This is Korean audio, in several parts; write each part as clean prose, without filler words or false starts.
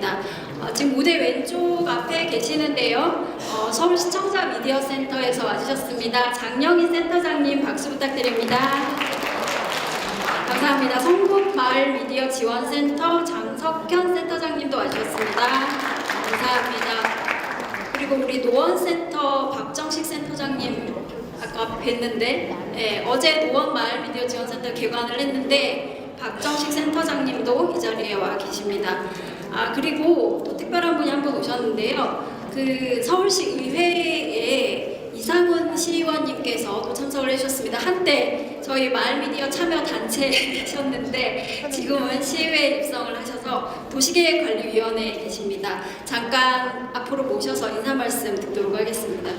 하겠습니다. 지금 무대 왼쪽 앞에 계시는데요. 서울 시청자 미디어 센터에서 와주셨습니다. 장영희 센터장님 박수 부탁드립니다. 감사합니다. 성북마을 미디어 지원센터 장석현 센터장님도 와주셨습니다. 감사합니다. 그리고 우리 노원센터 박정식 센터장님 아까 뵀는데 어제 노원마을 미디어 지원센터 개관을 했는데 박정식 센터장님도 이 자리에 와 계십니다. 그리고 또 특별한 분이 한 분 오셨는데요. 그 서울시 의회에 이상훈 시의원님께서 또 참석을 해주셨습니다. 한때 저희 마을미디어 참여 단체셨는데 지금은 시의회에 입성을 하셔서 도시계획관리위원회에 계십니다. 잠깐 앞으로 모셔서 인사 말씀 듣도록 하겠습니다.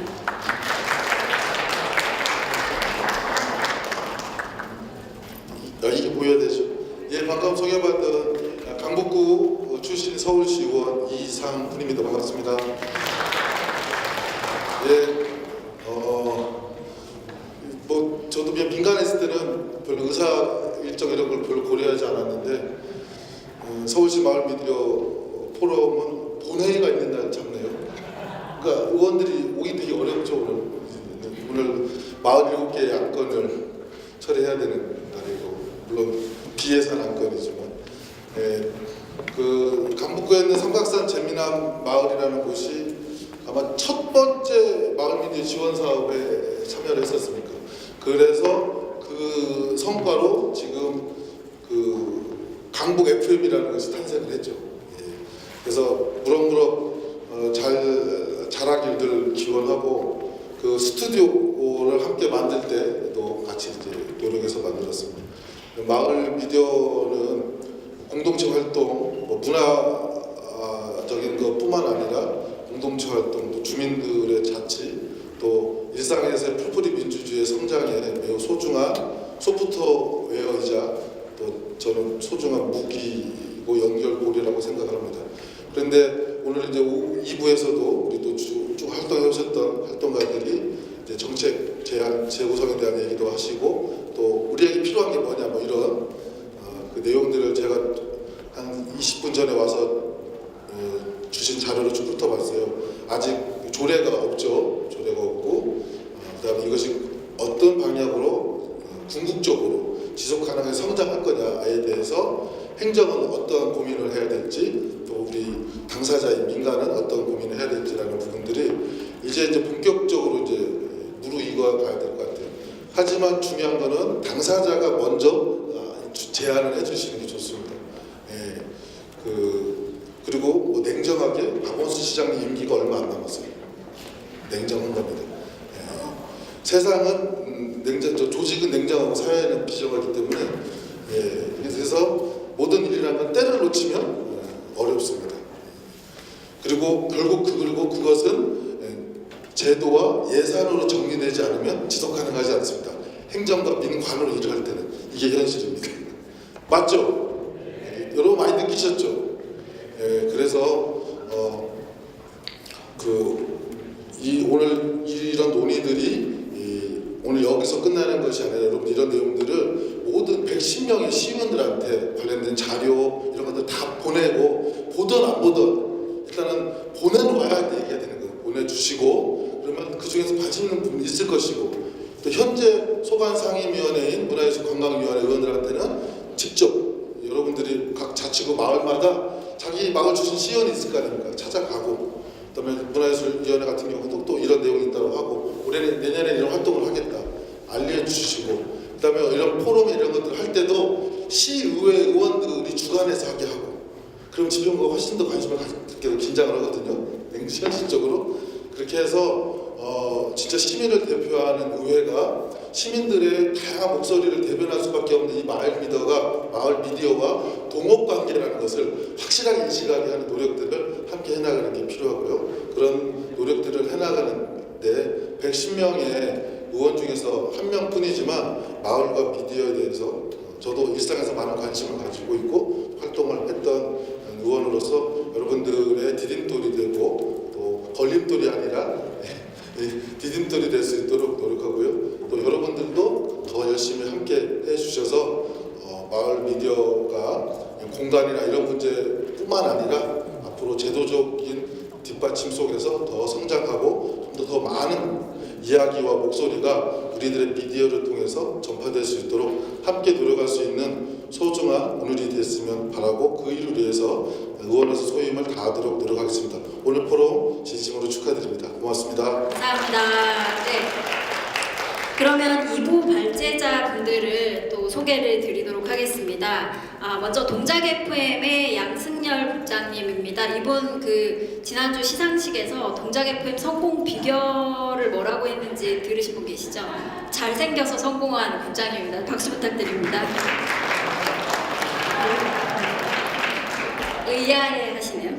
이게 보여야 되죠. 예, 방금 소개받은 강북구 출신 서울시의원 이상훈입니다. 반갑습니다. 예, 뭐 저도 그냥 민간했을 때는 별로 의사 일정 이런 걸 별로 고려하지 않았는데 서울시 마을 미디어 포럼은 본회의가 있는 날 잡네요. 그러니까 의원들이 오기 되게 어렵죠. 오늘 47개의 안건을 처리해야 되는 날이고, 물론 비예산 안건이지만, 그 강북구에 있는 삼각산 재미남 마을이라는 곳이 아마 첫 번째 마을 미디어 지원 사업에 참여를 했었습니까? 그래서 그 성과로 지금 그 강북 FM이라는 것이 탄생을 했죠. 그래서 무럭무럭 잘 자라기를 기원하고 그 스튜디오를 함께 만들 때도 같이 이제 노력해서 만들었습니다. 마을 미디어는 공동체 활동, 뭐 문화적인 것뿐만 아니라 공동체 활동, 또 주민들의 자치, 또 일상에서의 풀뿌리 민주주의의 성장에 매우 소중한 소프트웨어이자 또 저는 소중한 무기고 연결고리라고 생각합니다. 그런데 오늘 이제 2부에서도 우리 또 쭉 활동해 오셨던 활동가들이 이제 정책 제안 재구성에 대한 얘기도 하시고 또 우리에게 필요한 게 뭐냐 뭐 이런 그 내용들을 제가 한 20분 전에 와서 주신 자료를 쭉 훑어봤어요. 아직 조례가 없죠. 조례가 없고 그다음에 이것이 어떤 방향으로 궁극적으로 지속 가능하게 성장할 거냐에 대해서 행정은 어떤 고민을 해야 될지, 또 우리 당사자인 민간은 어떤 고민을 해야 될지라는 부분들이 이제 본격적으로 이제 무르익어 가야 될 것 같아요. 하지만 중요한 거는 당사자가 먼저 제안을 해주시는 게 좋습니다. 그리고 뭐 냉정하게 박원순 시장님 임기가 얼마 안 남았어요. 냉정한 겁니다. 세상은 조직은 냉정하고 사회는 비정하기 때문에 그래서 모든 일이라는 건 때를 놓치면 어렵습니다. 그리고 결국 그것은 제도와 예산으로 정리되지 않으면 지속 가능하지 않습니다. 행정과 민관으로 일을 할 때는 이게 현실입니다. 맞죠? 여러분 많이 느끼셨죠? 그래서 오늘 이런 논의들이 오늘 여기서 끝나는 것이 아니라 여러분 이런 내용들을 모든 110명의 시민들한테 관련된 자료 이런 것들 다 보내고 보든 안 보든 일단은 보내놓아야 얘기가 되는 거예요. 보내주시고 그러면 그 중에서 관심 있는 분이 있을 것이고, 또 현재 소관상임위원회인 문화예술관광위원회 의원들한테는 직접 여러분들이 각 자치구 마을마다 자기 마을 출신 시의원이 있을 거 아닙니까? 찾아가고, 그다음에 문화예술위원회 같은 경우도 또 이런 내용이 있다고 하고 내년에 이런 활동을 하겠다 알려주시고, 그다음에 이런 포럼 이런 것들 할 때도 시의회 의원들이 주관해서 하게 하고, 그럼 지방과 훨씬 더 관심을 갖게 긴장을 하거든요. 현실적으로 그렇게 해서 진짜 시민을 대표하는 의회가 시민들의 다양한 목소리를 대변할 수밖에 없는 이 마을 미디어와 동업관계라는 것을 확실하게 인식하게 하는 노력들을 함께 해나가는 게 필요하고요. 그런 노력들을 해나가는데 110명의 의원 중에서 한 명뿐이지만 마을과 미디어에 대해서 저도 일상에서 많은 관심을 가지고 있고 활동을 했던 의원으로서 여러분들의 디딤돌이 되고 또 걸림돌이 아니라 디딤돌이 될 수 있도록 노력하고요. 또 여러분들도 더 열심히 함께 해주셔서 마을 미디어가 공간이나 이런 문제뿐만 아니라 제도적인 뒷받침 속에서 더 성장하고 좀 더 많은 이야기와 목소리가 우리들의 미디어를 통해서 전파될 수 있도록 함께 노력할 수 있는 소중한 오늘이 됐으면 바라고 그 일을 위해서 의원에서 소임을 다하도록 노력하겠습니다. 오늘 포럼 진심으로 축하드립니다. 고맙습니다. 감사합니다. 네. 그러면 2부 발제자 분들을 또 소개를 드리도록 하겠습니다. 먼저 동작 FM의 양승열 국장님입니다. 이분 지난주 시상식에서 동작 FM 성공 비결을 뭐라고 했는지 들으신 분 계시죠? 잘생겨서 성공한 국장님입니다. 박수 부탁드립니다. 의아해 하시네요.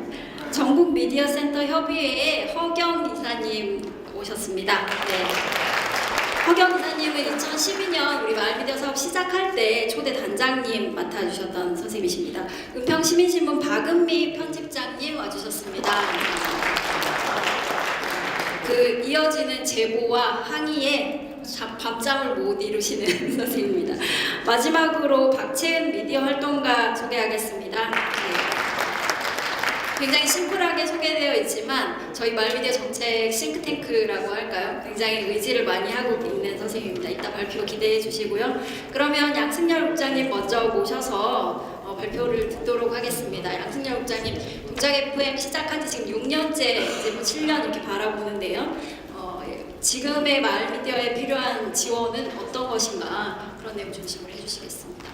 전국 미디어 센터 협의회의 허경 이사님 오셨습니다. 네. 허경 이사님은 2012년 우리 마을미디어 사업 시작할 때 초대 단장님 맡아주셨던 선생님이십니다. 은평시민신문 박은미 편집장님 와주셨습니다. 이어지는 제보와 항의에 밤잠을 못 이루시는 선생님입니다. 마지막으로 박채은 미디어 활동가 소개하겠습니다. 네. 굉장히 심플하게 소개되어 있지만 저희 마을미디어 정책 싱크탱크라고 할까요? 굉장히 의지를 많이 하고 있는 선생님입니다. 이따 발표 기대해 주시고요. 그러면 양승열 국장님 먼저 모셔서 발표를 듣도록 하겠습니다. 양승열 국장님, 동작 FM 시작한 지 지금 6년째, 이제 뭐 7년 이렇게 바라보는데요. 지금의 마을미디어에 필요한 지원은 어떤 것인가 그런 내용 중심으로 해주시겠습니다.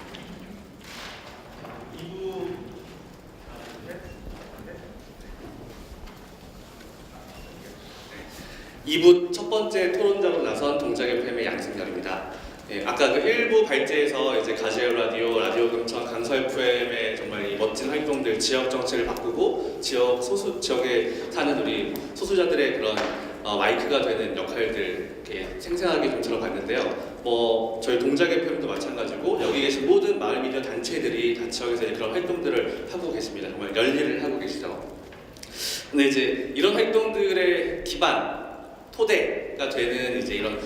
2부 첫 번째 토론자로 나선 동작 FM의 양승열입니다. 아까 1부 발제에서 이제 가지오 라디오, 라디오 금천, 강서 FM의 정말 이 멋진 활동들, 지역 정책을 바꾸고 지역에 사는 우리 소수자들의 그런 마이크가 되는 역할들 이렇게 생생하게 좀 들어봤는데요. 저희 동작 FM도 마찬가지고 여기 계신 모든 마을 미디어 단체들이 다 지역에서 그런 활동들을 하고 계십니다. 정말 열일을 하고 계시죠. 근데 이제 이런 활동들의 기반 토대가 되는 이제 이런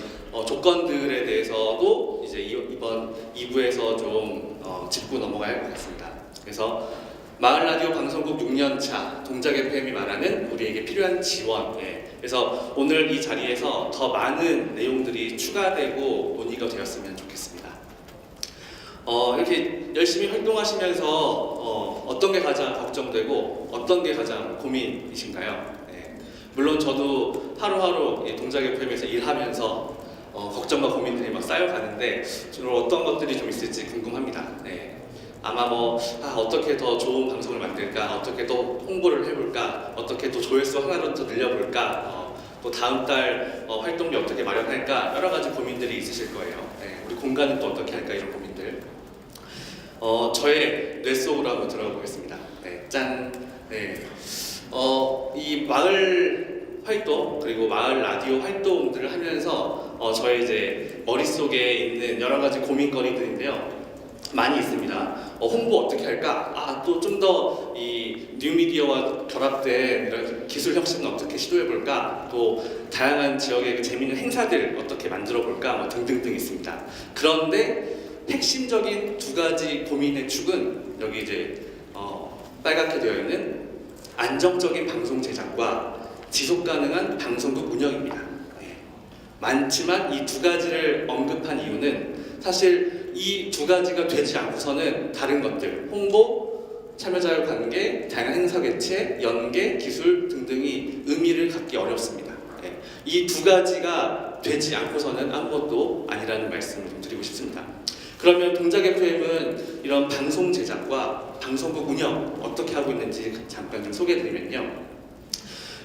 조건들에 대해서도 이제 이번 2부에서 좀 짚고 넘어가야 할 것 같습니다. 그래서 마을 라디오 방송국 6년차 동작 FM이 말하는 우리에게 필요한 지원. 그래서 오늘 이 자리에서 더 많은 내용들이 추가되고 논의가 되었으면 좋겠습니다. 이렇게 열심히 활동하시면서 어떤 게 가장 걱정되고 어떤 게 가장 고민이신가요? 물론 저도 하루하루 동작 FM에서 일하면서 걱정과 고민들이 막 쌓여가는데 주로 어떤 것들이 좀 있을지 궁금합니다. 아마 어떻게 더 좋은 방송을 만들까, 어떻게 또 홍보를 해볼까, 어떻게 또 조회수 하나로 더 늘려볼까, 또 다음 달 활동비 어떻게 마련할까, 여러 가지 고민들이 있으실 거예요. 우리 공간은 또 어떻게 할까, 이런 고민들. 저의 뇌 속으로 한번 들어가 보겠습니다. 짠. 이 마을 활동 그리고 마을 라디오 활동들을 하면서 저의 이제 머릿속에 있는 여러 가지 고민거리들인데요. 많이 있습니다. 홍보 어떻게 할까? 또 좀 더 이 뉴미디어와 결합된 이런 기술 혁신은 어떻게 시도해볼까? 또 다양한 지역의 재미있는 행사들 어떻게 만들어볼까? 등등등 있습니다. 그런데 핵심적인 두 가지 고민의 축은 여기 이제 빨갛게 되어 있는 안정적인 방송 제작과 지속 가능한 방송국 운영입니다. 많지만 이 두 가지를 언급한 이유는 사실 이 두 가지가 되지 않고서는 다른 것들, 홍보, 참여자의 관계, 다양한 행사 개최, 연계, 기술 등등이 의미를 갖기 어렵습니다. 이 두 가지가 되지 않고서는 아무것도 아니라는 말씀을 좀 드리고 싶습니다. 그러면 동작 FM은 이런 방송 제작과 방송국 운영 어떻게 하고 있는지 잠깐 좀 소개해드리면요.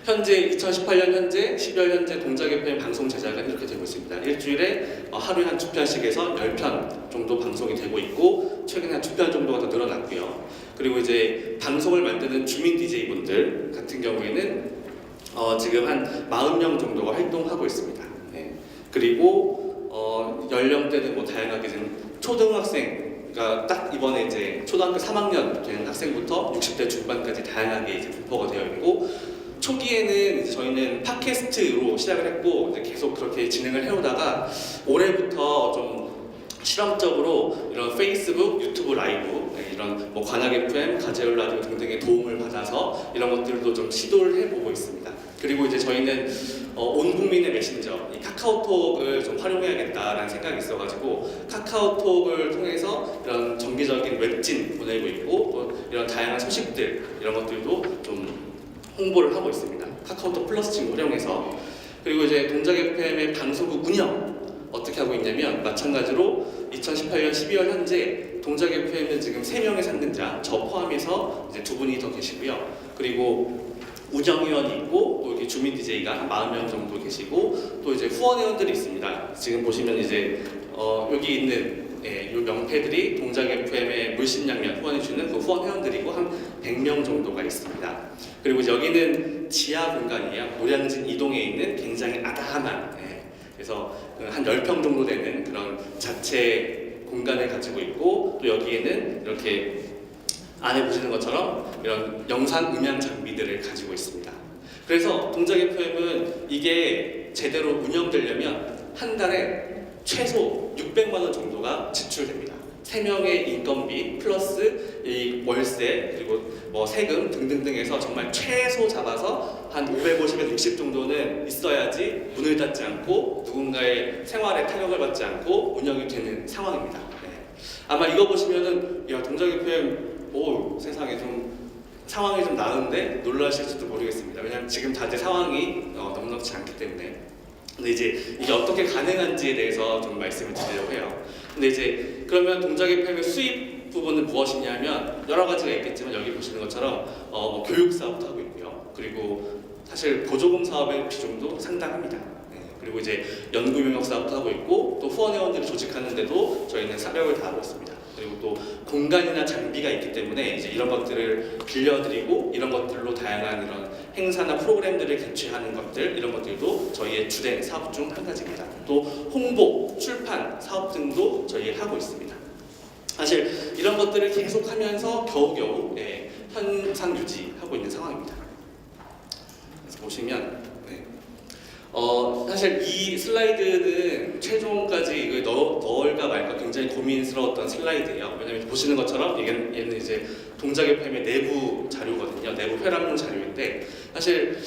현재 2018년 현재 12월 현재 동작 FM 방송 제작은 이렇게 되고 있습니다. 일주일에 하루에 한 2편씩에서 10편 정도 방송이 되고 있고 최근에 한 2편 정도가 더 늘어났고요. 그리고 이제 방송을 만드는 주민 DJ분들 같은 경우에는 지금 한 40명 정도가 활동하고 있습니다. 그리고 연령대는 다양하게 지금 초등학생, 그러니까 딱 이번에 이제 초등학교 3학년 된 학생부터 60대 중반까지 다양하게 이제 분포가 되어 있고, 초기에는 이제 저희는 팟캐스트로 시작을 했고 이제 계속 그렇게 진행을 해오다가 올해부터 좀 실험적으로 이런 페이스북, 유튜브 라이브, 이런 뭐 관악 FM, 가재울 라디오 등등의 도움을 받아서 이런 것들도 좀 시도를 해보고 있습니다. 그리고 이제 저희는 온 국민의 메신저, 이 카카오톡을 좀 활용해야겠다라는 생각이 있어가지고 카카오톡을 통해서 이런 정기적인 웹진 보내고 있고 또 이런 다양한 소식들 이런 것들도 좀 홍보를 하고 있습니다. 카카오톡 플러스 친구 활용해서. 그리고 이제 동작 FM의 방송국 운영 어떻게 하고 있냐면 마찬가지로 2018년 12월 현재 동작 FM은 지금 3명의 상근자, 저 포함해서 이제 2분이 더 계시고요. 그리고 운영위원이 있고 또 이렇게 주민 DJ가 한 40명 정도 계시고 또 이제 후원회원들이 있습니다. 지금 보시면 이제 여기 있는 이 명패들이 동작 FM의 물심양면 후원해주는 그 후원회원들이고 한 100명 정도가 있습니다. 그리고 이제 여기는 지하 공간이에요. 노량진 이동에 있는 굉장히 아담한 그래서 한 10평 정도 되는 그런 자체 공간을 가지고 있고 또 여기에는 이렇게 안에 보시는 것처럼 이런 영상 음향 장비들을 가지고 있습니다. 그래서 동작 FM은 이게 제대로 운영되려면 한 달에 최소 600만 원 정도가 지출됩니다. 3명의 인건비 플러스 이 월세 그리고 뭐 세금 등등등해서 정말 최소 잡아서 한 550에서 60 정도는 있어야지 문을 닫지 않고 누군가의 생활에 타격을 받지 않고 운영이 되는 상황입니다. 네. 아마 이거 보시면은 야 동작 FM 오 세상에 좀 상황이 좀 나은데 놀라실지도 모르겠습니다. 왜냐하면 지금 다들 상황이 넉넉지 않기 때문에. 근데 이제 이게 어떻게 가능한지에 대해서 좀 말씀을 드리려고 해요. 근데 이제 그러면 동작 FM의 수입 부분은 무엇이냐면 여러 가지가 있겠지만 여기 보시는 것처럼 뭐 교육 사업도 하고 있고요. 그리고 사실 보조금 사업의 비중도 상당합니다. 네. 그리고 이제 연구 용역 사업도 하고 있고 또 후원회원들을 조직하는데도 저희는 사력을 다하고 있습니다. 그리고 또 공간이나 장비가 있기 때문에 이제 이런 것들을 빌려드리고 이런 것들로 다양한 이런 행사나 프로그램들을 개최하는 것들 이런 것들도 저희의 주된 사업 중 한 가지입니다. 또 홍보, 출판 사업 등도 저희 하고 있습니다. 사실 이런 것들을 계속하면서 겨우겨우 현상 유지하고 있는 상황입니다. 그래서 보시면 사실 이 슬라이드는 최종까지 이걸 넣을까 말까 굉장히 고민스러웠던 슬라이드예요. 왜냐하면 보시는 것처럼 얘는 이제 동작 FM의 내부 자료거든요. 내부 회람용 자료인데 사실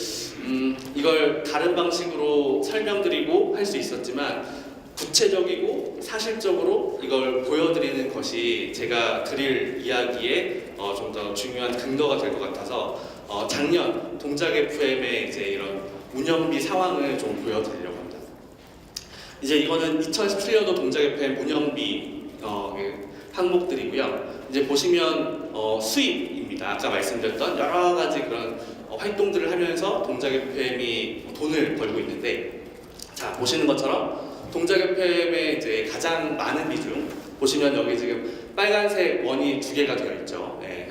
이걸 다른 방식으로 설명드리고 할 수 있었지만 구체적이고 사실적으로 이걸 보여드리는 것이 제가 드릴 이야기에 좀 더 중요한 근거가 될 것 같아서 작년 동작 FM의 이제 이런 운영비 상황을 좀 보여드리려고 합니다. 이제 이거는 2017년도 동작 FM 운영비 항목들이고요. 이제 보시면 수입입니다. 아까 말씀드렸던 여러 가지 그런 활동들을 하면서 동작 FM이 돈을 벌고 있는데, 자 보시는 것처럼 동작 FM의 이제 가장 많은 비중 보시면 여기 지금 빨간색 원이 2개가 되어 있죠. 네,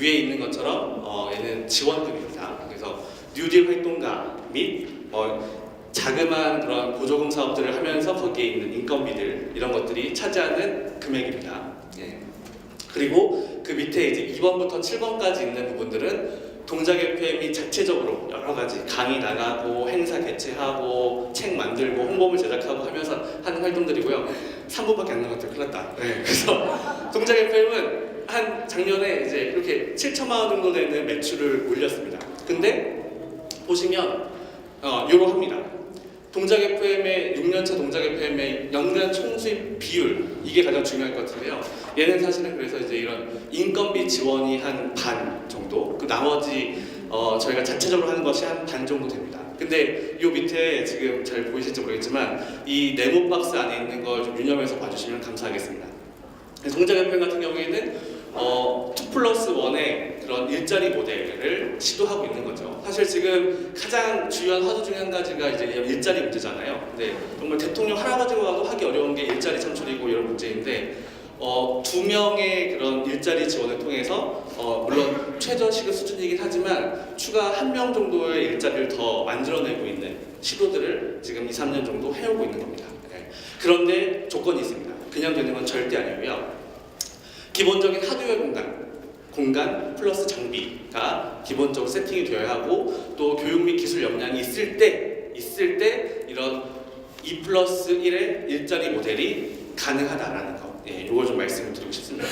위에 있는 것처럼 얘는 지원금입니다. 그래서 뉴딜 활동가 및 자그마한 그런 보조금 사업들을 하면서 거기에 있는 인건비들 이런 것들이 차지하는 금액입니다. 예. 그리고 그 밑에 이제 2번부터 7번까지 있는 부분들은 동작 FM이 자체적으로 여러 가지 강의 나가고 행사 개최하고 책 만들고 홍보물 제작하고 하면서 하는 활동들이고요. 3분밖에 안 남았죠. 큰일 났다. 네. 그래서 동작 FM은 한 작년에 이제 이렇게 7천만 원 정도 되는 매출을 올렸습니다. 근데 보시면 이러합니다. 동작 FM의 6년차 동작 FM의 연간 총수입 비율 이게 가장 중요할 것 같은데요. 얘는 사실은 그래서 이제 이런 인건비 지원이 한 반 정도, 그 나머지 저희가 자체적으로 하는 것이 한 반 정도 됩니다. 근데 이 밑에 지금 잘 보이실지 모르겠지만 이 네모 박스 안에 있는 걸 좀 유념해서 봐주시면 감사하겠습니다. 동작 FM 같은 경우에는 2+1의 그런 일자리 모델을 시도하고 있는 거죠. 사실 지금 가장 중요한 화두 중에 한 가지가 이제 일자리 문제잖아요. 근데 정말 대통령 할아버지와도 하기 어려운 게 일자리 창출이고 이런 문제인데 2명의 그런 일자리 지원을 통해서 물론 최저시급 수준이긴 하지만 추가 1명 정도의 일자리를 더 만들어내고 있는 시도들을 지금 2, 3년 정도 해오고 있는 겁니다. 네. 그런데 조건이 있습니다. 그냥 되는 건 절대 아니고요. 기본적인 하드웨어 공간 플러스 장비가 기본적으로 세팅이 되어야 하고 또 교육 및 기술 역량이 있을 때 이런 2+1의 일자리 모델이 가능하다라는 거. 예, 요걸 좀 말씀을 드리고 싶습니다.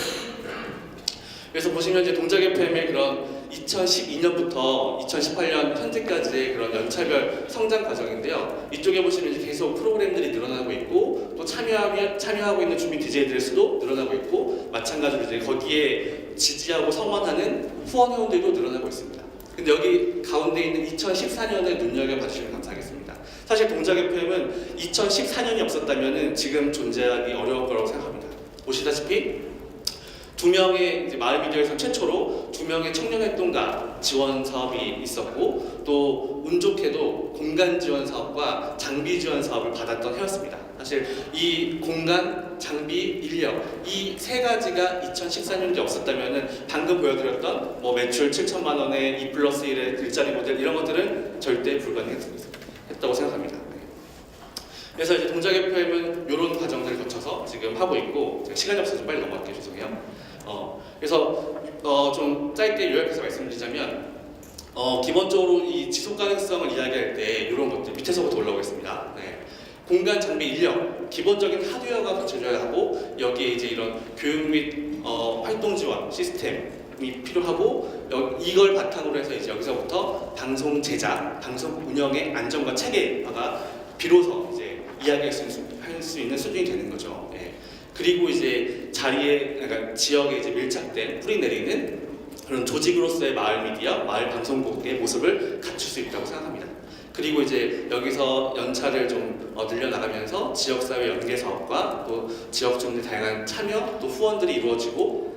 그래서 보시면 이제 동작 FM의 그런 2012년부터 2018년 현재까지의 그런 연차별 성장 과정인데요. 이쪽에 보시면 이제 계속 프로그램들이 늘어나고 있고 또 참여하고 있는 주민 DJ들의 수도 늘어나고 있고 마찬가지로 이제 거기에 지지하고 성원하는 후원 회원들도 늘어나고 있습니다. 근데 여기 가운데 있는 2014년을 눈여겨봐주시면 감사하겠습니다. 사실 동작 FM은 2014년이 없었다면 지금 존재하기 어려울 거라고 생각합니다. 보시다시피 2명의 이제 마을 미디어에서 최초로 2명의 청년활동가 지원 사업이 있었고 또 운 좋게도 공간 지원 사업과 장비 지원 사업을 받았던 해였습니다. 사실 이 공간, 장비, 인력 이 세 가지가 2014년에 없었다면은 방금 보여드렸던 뭐 매출 7천만 원의 2+1의 일자리 모델 이런 것들은 절대 불가능했다고 생각합니다. 그래서 이제 동작 FM은 이런 과정들을 거쳐서 지금 하고 있고 제가 시간이 없어서 좀 빨리 넘어갈게요. 죄송해요. 그래서 좀 짧게 요약해서 말씀드리자면 기본적으로 이 지속 가능성을 이야기할 때 이런 것들 밑에서부터 올라오겠습니다. 네. 공간, 장비, 인력 기본적인 하드웨어가 갖춰져야 하고 여기에 이제 이런 교육 및 활동 지원 시스템이 필요하고 이걸 바탕으로 해서 이제 여기서부터 방송 제작, 방송 운영의 안정과 체계화가 비로소 이제 이야기할 수 있는 수준이 되는 거죠. 예. 그리고 이제 그러니까 지역에 이제 밀착된 뿌리 내리는 그런 조직으로서의 마을 미디어, 마을 방송국의 모습을 갖출 수 있다고 생각합니다. 그리고 이제 여기서 연차를 좀 늘려나가면서 지역사회 연계 사업과 또 지역 주민의 다양한 참여, 또 후원들이 이루어지고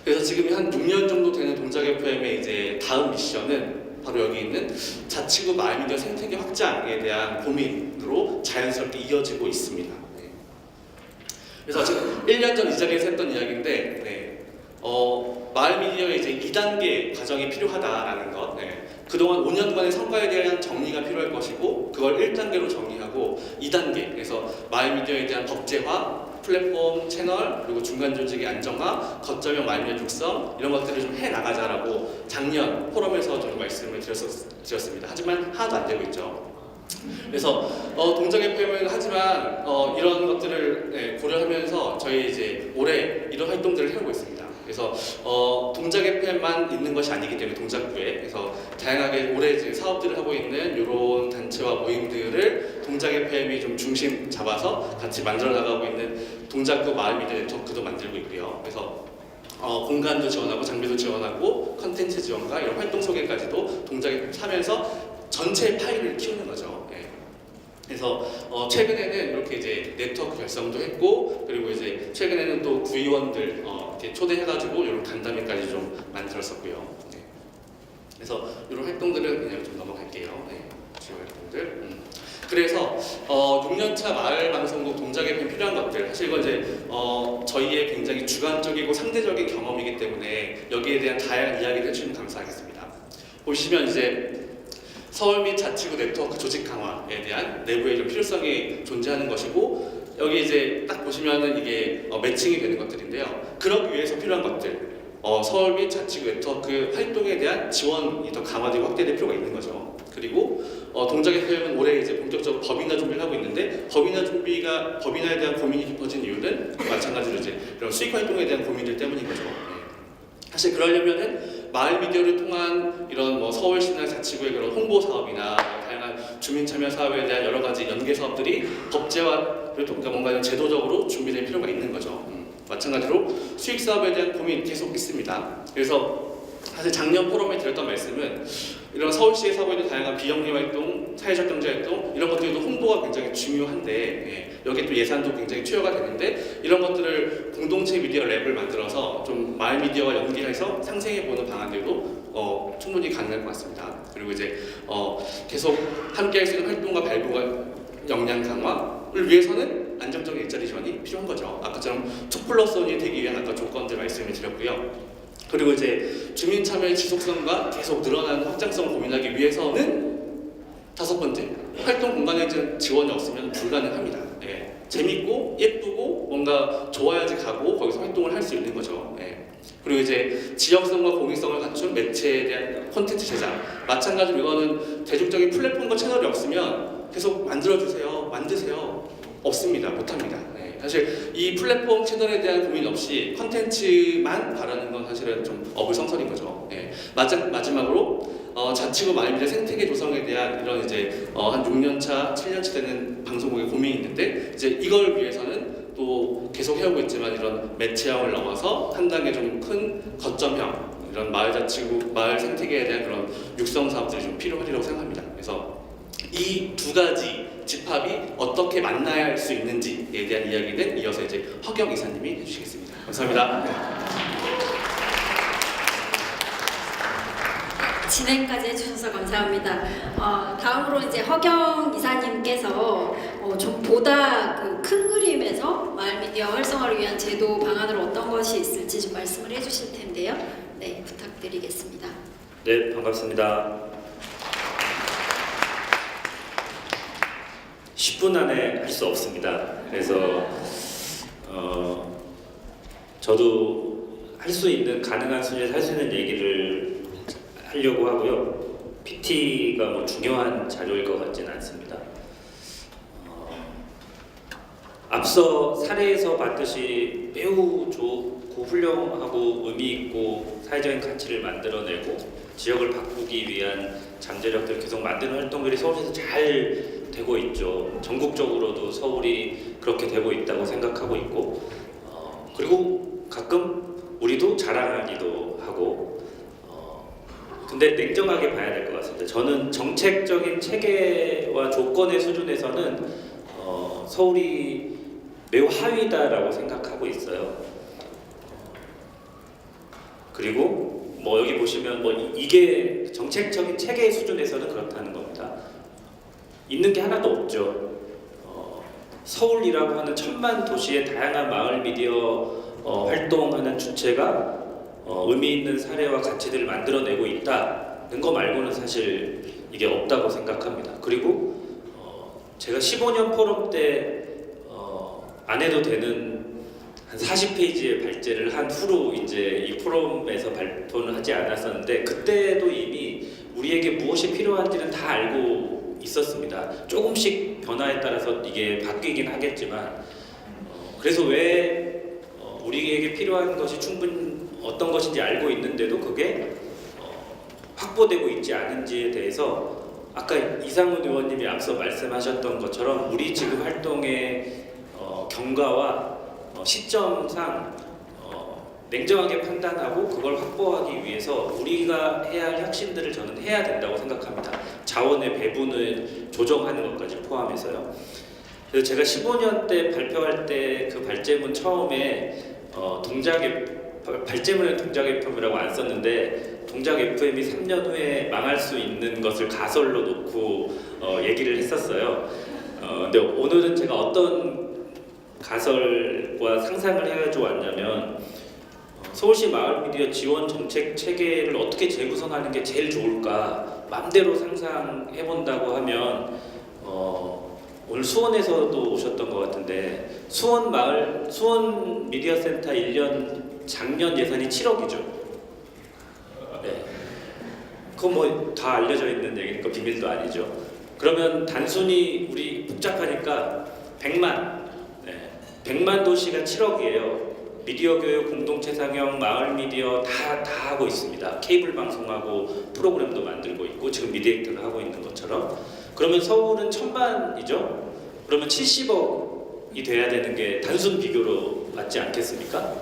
그래서 지금 한 6년 정도 되는 동작 FM의 이제 다음 미션은 바로 여기 있는 자치구 마을 미디어 생태계 확장에 대한 고민으로 자연스럽게 이어지고 있습니다. 네. 그래서 지금 1년 전 이 자리에서 했던 이야기인데 마을 미디어의 이제 2단계 과정이 필요하다라는 것. 네. 그동안 5년간의 성과에 대한 정리가 필요할 것이고 그걸 1단계로 정리하고 2단계 그래서 마을 미디어에 대한 법제화, 플랫폼, 채널, 그리고 중간 조직의 안정화, 거점형 마을 미디어 육성 이런 것들을 좀 해나가자라고 작년 포럼에서 좀 말씀을 드렸습니다. 하지만 하나도 안 되고 있죠. 그래서 동작 FM은 하지만 이런 것들을 고려하면서 저희 이제 올해 이런 활동들을 해오고 있습니다. 그래서 동작 FM만 있는 것이 아니기 때문에 동작구에 그래서 다양하게 올해 이제 사업들을 하고 있는 이런 단체와 모임들을 동작 FM이 좀 중심 잡아서 같이 만들어 나가고 있는 동작구 마을 미디어 네트워크도 만들고 있고요. 그래서 공간도 지원하고 장비도 지원하고 컨텐츠 지원과 이런 활동 소개까지도 동작에 하면서 전체 파일을 키우는 거죠. 예. 그래서 최근에는 이렇게 이제 네트워크 결성도 했고 그리고 이제 최근에는 또 구의원들 이렇게 초대해가지고 이런 간담회까지 좀 만들었었고요. 네. 그래서 이런 활동들은 그냥 좀 넘어갈게요. 네. 주요 활동들. 그래서 6년차 마을 방송국 동작 FM 필요한 것들 사실 이건 이제 저희의 굉장히 주관적이고 상대적인 경험이기 때문에 여기에 대한 다양한 이야기를 해주시면 감사하겠습니다. 보시면 이제 서울 및 자치구 네트워크 조직 강화에 대한 내부의 좀 필요성이 존재하는 것이고 여기 이제 딱 보시면은 이게 매칭이 되는 것들인데요. 그러기 위해서 필요한 것들 서울 및 자치구 네트워크 활동에 대한 지원이 더 강화되고 확대될 필요가 있는 거죠. 그리고 동작 FM은 올해 이제 본격적으로 법인화 준비를 하고 있는데 법인화에 대한 고민이 깊어진 이유는 마찬가지로 이제 그런 수익 활동에 대한 고민들 때문인 거죠. 사실 그러려면은 마을 미디어를 통한 이런 뭐 서울시나 자치구의 그런 홍보 사업이나 다양한 주민 참여 사업에 대한 여러 가지 연계 사업들이 법제화 그리고 뭔가 이런 제도적으로 준비될 필요가 있는 거죠. 마찬가지로 수익 사업에 대한 고민 계속 있습니다. 그래서 사실 작년 포럼에 드렸던 말씀은 이런 서울시에서 하고 있는 다양한 비영리 활동, 사회적 경제 활동 이런 것들도 홍보가 굉장히 중요한데 여기에 또 예산도 굉장히 투여가 되는데 이런 것들을 공동체 미디어 랩을 만들어서 좀 마을 미디어와 연계해서 상생해보는 방안들도 충분히 가능할 것 같습니다. 그리고 이제 계속 함께할 수 있는 활동과 발굴과 역량 강화를 위해서는 안정적인 일자리 지원이 필요한 거죠. 아까처럼 2+1이 되기 위한 아까 조건들 말씀을 드렸고요. 그리고 이제 주민 참여의 지속성과 계속 늘어나는 확장성을 고민하기 위해서는 5번째, 활동 공간에 지원이 없으면 불가능합니다. 예. 재밌고 예쁘고 뭔가 좋아야지 가고 거기서 활동을 할 수 있는 거죠. 예. 그리고 이제 지역성과 공익성을 갖춘 매체에 대한 콘텐츠 제작 마찬가지로 이거는 대중적인 플랫폼과 채널이 없으면 계속 만들어주세요, 만드세요 없습니다, 못합니다. 예. 사실 이 플랫폼 채널에 대한 고민 없이 컨텐츠만 바라는 건 사실은 좀 어불성설인 거죠. 예. 마지막으로 자치구 마을미디어 생태계 조성에 대한 이런 이제 한 6년차, 7년차 되는 방송국의 고민이 있는데 이제 이걸 위해서는 또 계속 해오고 있지만 이런 매체형을 넘어서 한 단계 좀 큰 거점형 이런 마을 자치구, 마을 생태계에 대한 그런 육성 사업들이 좀 필요하리라고 생각합니다. 그래서 이 두 가지 집합이 어떻게 만날 수 있는지에 대한 이야기는 이어서 이제 허경 이사님이 해주시겠습니다. 감사합니다. 진행까지 해주셔서 감사합니다. 다음으로 이제 허경 이사님께서 좀 보다 그 큰 그림에서 마을 미디어 활성화를 위한 제도 방안을 어떤 것이 있을지 좀 말씀을 해주실 텐데요. 네, 부탁드리겠습니다. 네, 반갑습니다. 10분 안에 할 수 없습니다. 그래서 저도 할 수 있는 가능한 수준에서 할 수 있는 얘기를 하려고 하고요. PT가 뭐 중요한 자료일 것 같지는 않습니다. 앞서 사례에서 봤듯이 매우 좋고 훌륭하고 의미 있고 사회적인 가치를 만들어내고 지역을 바꾸기 위한 잠재력들을 계속 만드는 활동들이 서울에서 잘 되고 있죠. 전국적으로도 서울이 그렇게 되고 있다고 생각하고 있고 그리고 가끔 우리도 자랑하기도 하고 근데 냉정하게 봐야 될 것 같습니다. 저는 정책적인 체계와 조건의 수준에서는 서울이 매우 하위다라고 생각하고 있어요. 그리고 뭐 여기 보시면 뭐 이게 정책적인 체계의 수준에서는 그렇다는 겁니다. 있는 게 하나도 없죠. 서울이라고 하는 천만 도시의 다양한 마을 미디어 활동하는 주체가 의미 있는 사례와 가치들을 만들어내고 있다는 거 말고는 사실 이게 없다고 생각합니다. 그리고 제가 15년 포럼 때 안 해도 되는 한 40페이지의 발제를 한 후로 이제 이 포럼에서 발표는 하지 않았었는데 그때도 이미 우리에게 무엇이 필요한지는 다 알고 있었습니다. 조금씩 변화에 따라서 이게 바뀌긴 하겠지만 그래서 왜 우리에게 필요한 것이 충분히 어떤 것인지 알고 있는데도 그게 확보되고 있지 않은지에 대해서 아까 이상훈 의원님이 앞서 말씀하셨던 것처럼 우리 지금 활동의 경과와 시점상 냉정하게 판단하고 그걸 확보하기 위해서 우리가 해야 할 혁신들을 저는 해야 된다고 생각합니다. 자원의 배분을 조정하는 것까지 포함해서요. 그래서 제가 15년 때 발표할 때 그 발제문 처음에 발제문에 동작 FM이라고 안 썼는데 동작 FM이 3년 후에 망할 수 있는 것을 가설로 놓고 얘기를 했었어요. 근데 오늘은 제가 어떤 가설과 상상을 해가지고 왔냐면 서울시 마을미디어 지원 정책 체계를 어떻게 재구성하는 게 제일 좋을까 마음대로 상상해본다고 하면 오늘 수원에서도 오셨던 것 같은데 수원 미디어 센터 1년 작년 예산이 7억이죠. 네. 그건 뭐 다 알려져 있는 얘기니까 비밀도 아니죠. 그러면 단순히 우리 복잡하니까 100만 도시가 7억이에요. 미디어 교육, 공동체 상영, 마을 미디어 다 하고 있습니다. 케이블 방송하고 프로그램도 만들고 있고 지금 미디에이터가 하고 있는 것처럼 그러면 서울은 1000만이죠. 그러면 70억이 돼야 되는 게 단순 비교로 맞지 않겠습니까?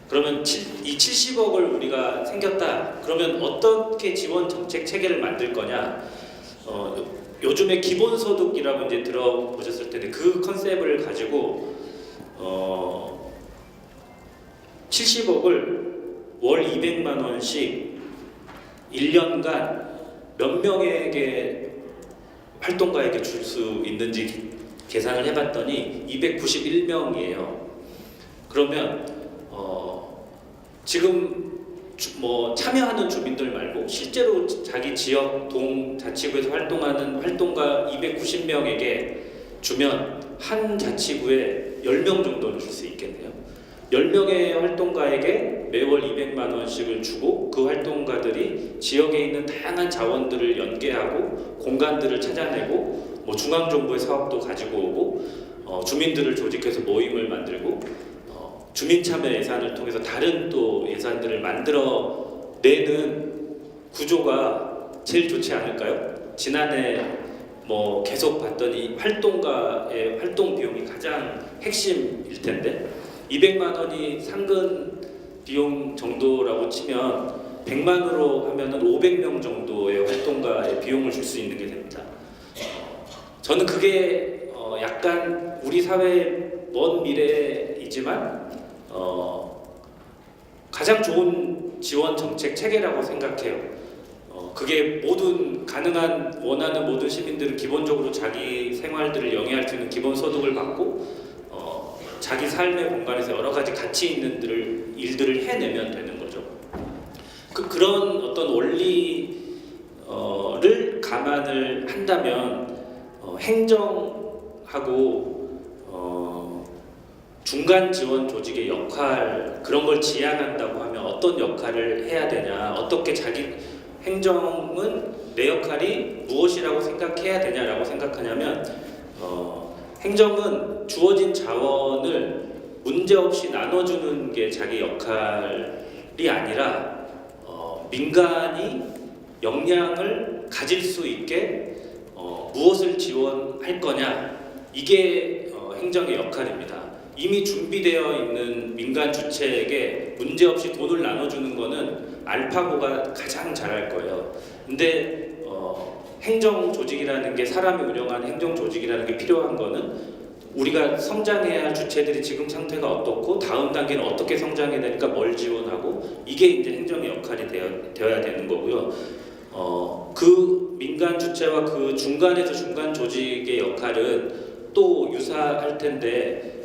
그러면 이 70억을 우리가 생겼다. 그러면 어떻게 지원 정책 체계를 만들 거냐? 요즘에 기본소득이라고 이제 들어보셨을 텐데 그 컨셉을 가지고 70억을 월 200만 원씩 1년간 몇 명에게 활동가에게 줄 수 있는지 계산을 해봤더니 291명이에요. 그러면 지금 뭐 참여하는 주민들 말고 실제로 자기 지역 자치구에서 활동하는 활동가 290명에게 주면 한 자치구에 10명 정도는 줄 수 있겠네요. 10명의 활동가에게 매월 200만 원씩을 주고 그 활동가들이 지역에 있는 다양한 자원들을 연계하고 공간들을 찾아내고 뭐 중앙정부의 사업도 가지고 오고 주민들을 조직해서 모임을 만들고 주민 참여 예산을 통해서 다른 또 예산들을 만들어내는 구조가 제일 좋지 않을까요? 지난해 뭐 계속 봤더니 활동가의 활동 비용이 가장 핵심일 텐데 200만 원이 상근 비용 정도라고 치면 100만으로 하면은 500명 정도의 활동가의 비용을 줄 수 있는 게 됩니다. 저는 그게 약간 우리 사회의 먼 미래이지만 가장 좋은 지원 정책 체계라고 생각해요. 그게 모든 가능한 원하는 모든 시민들은 기본적으로 자기 생활들을 영위할 수 있는 기본 소득을 받고 자기 삶의 공간에서 여러 가지 가치 있는 일들을 해내면 되는 거죠. 그런 어떤 원리를 감안을 한다면 행정하고 중간 지원 조직의 역할 그런 걸 지향한다고 하면 어떤 역할을 해야 되냐, 어떻게 자기 행정은 내 역할이 무엇이라고 생각해야 되냐라고 생각하냐면 행정은 주어진 자원을 문제없이 나눠주는 게 자기 역할이 아니라 민간이 역량을 가질 수 있게 무엇을 지원할 거냐 이게 행정의 역할입니다. 이미 준비되어 있는 민간 주체에게 문제없이 돈을 나눠주는 거는 알파고가 가장 잘할 거예요. 근데 행정 조직이라는 게 사람이 운영하는 행정 조직이라는 게 필요한 거는 우리가 성장해야 할 주체들이 지금 상태가 어떻고 다음 단계는 어떻게 성장해야 되니까 뭘 지원하고 이게 이제 행정의 역할이 되어야 되는 거고요. 그 민간 주체와 그 중간에서 중간 조직의 역할은 또 유사할 텐데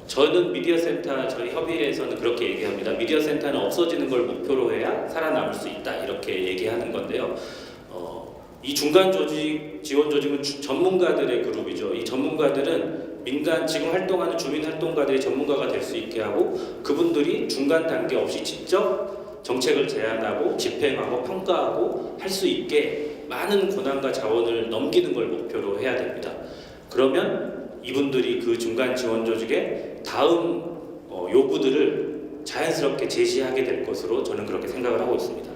저는 미디어센터 저희 협의회에서는 그렇게 얘기합니다. 미디어센터는 없어지는 걸 목표로 해야 살아남을 수 있다 이렇게 얘기하는 건데요. 이 중간 조직, 지원 조직은 전문가들의 그룹이죠. 이 전문가들은 민간 지금 활동하는 주민 활동가들이 전문가가 될 수 있게 하고 그분들이 중간 단계 없이 직접 정책을 제안하고 집행하고 평가하고 할 수 있게 많은 권한과 자원을 넘기는 걸 목표로 해야 됩니다. 그러면 이분들이 그 중간 지원 조직의 다음 요구들을 자연스럽게 제시하게 될 것으로 저는 그렇게 생각을 하고 있습니다.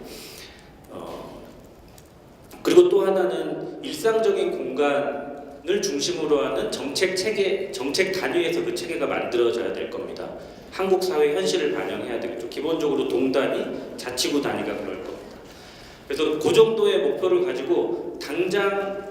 그리고 또 하나는 일상적인 공간을 중심으로 하는 정책 체계, 정책 단위에서 그 체계가 만들어져야 될 겁니다. 한국 사회 현실을 반영해야 되겠죠. 기본적으로 동단위, 자치구 단위가 그럴 겁니다. 그래서 그 정도의 목표를 가지고 당장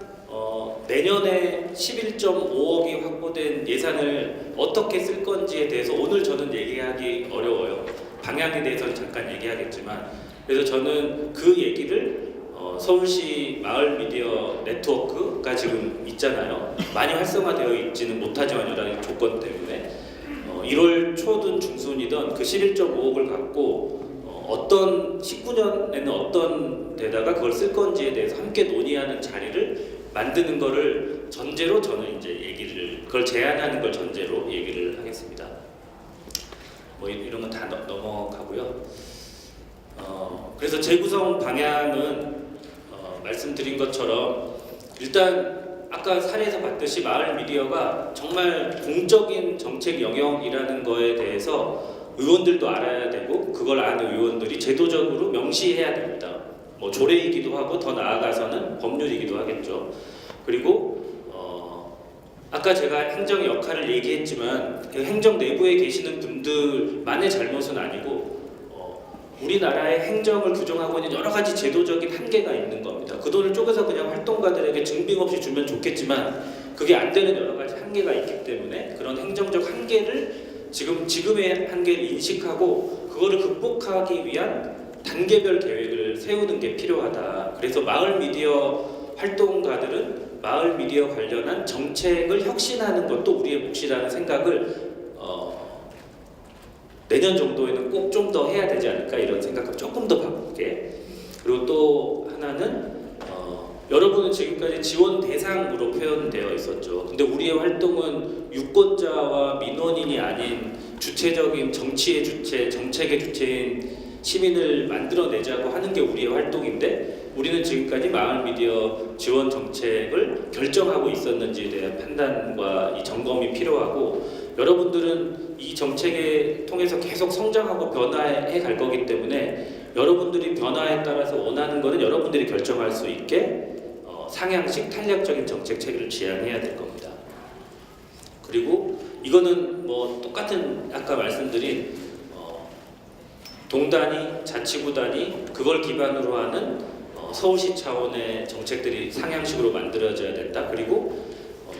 내년에 11.5억이 확보된 예산을 어떻게 쓸 건지에 대해서 오늘 저는 얘기하기 어려워요. 방향에 대해서는 잠깐 얘기하겠지만 그래서 저는 그 얘기를 서울시 마을 미디어 네트워크가 지금 있잖아요. 많이 활성화되어 있지는 못하지만 여러 조건 때문에 1월 초든 중순이든 그 11.5억을 갖고 어떤 19년에는 어떤 데다가 그걸 쓸 건지에 대해서 함께 논의하는 자리를 만드는 거를 전제로 저는 이제 그걸 제안하는 걸 전제로 얘기를 하겠습니다. 뭐 이런 건 다 넘어가고요. 그래서 재구성 방향은 말씀드린 것처럼 일단 아까 사례에서 봤듯이 마을 미디어가 정말 공적인 정책 영역이라는 거에 대해서 의원들도 알아야 되고 그걸 아는 의원들이 제도적으로 명시해야 됩니다. 뭐 조례이기도 하고 더 나아가서는 법률이기도 하겠죠. 그리고 아까 제가 행정의 역할을 얘기했지만 그 행정 내부에 계시는 분들만의 잘못은 아니고 우리나라의 행정을 규정하고 있는 여러 가지 제도적인 한계가 있는 겁니다. 그 돈을 쪼개서 그냥 활동가들에게 증빙 없이 주면 좋겠지만 그게 안 되는 여러 가지 한계가 있기 때문에 그런 행정적 한계를 지금의 한계를 인식하고 그거를 극복하기 위한 단계별 계획을 세우는 게 필요하다. 그래서 마을 미디어 활동가들은 마을 미디어 관련한 정책을 혁신하는 것도 우리의 몫이라는 생각을 내년 정도에는 꼭 좀 더 해야 되지 않을까 이런 생각을 조금 더 바꾸게. 그리고 또 하나는 여러분은 지금까지 지원 대상으로 표현되어 있었죠. 근데 우리의 활동은 유권자와 민원인이 아닌 주체적인 정치의 주체, 정책의 주체인 시민을 만들어내자고 하는 게 우리의 활동인데 우리는 지금까지 마을 미디어 지원 정책을 결정하고 있었는지에 대한 판단과 이 점검이 필요하고, 여러분들은 이 정책에 통해서 계속 성장하고 변화해 갈 거기 때문에 여러분들이 변화에 따라서 원하는 것은 여러분들이 결정할 수 있게 상향식 탄력적인 정책 체계를 지향해야 될 겁니다. 그리고 이거는 뭐 똑같은 아까 말씀드린 동단위, 자치구 단위 그걸 기반으로 하는 서울시 차원의 정책들이 상향식으로 만들어져야 된다. 그리고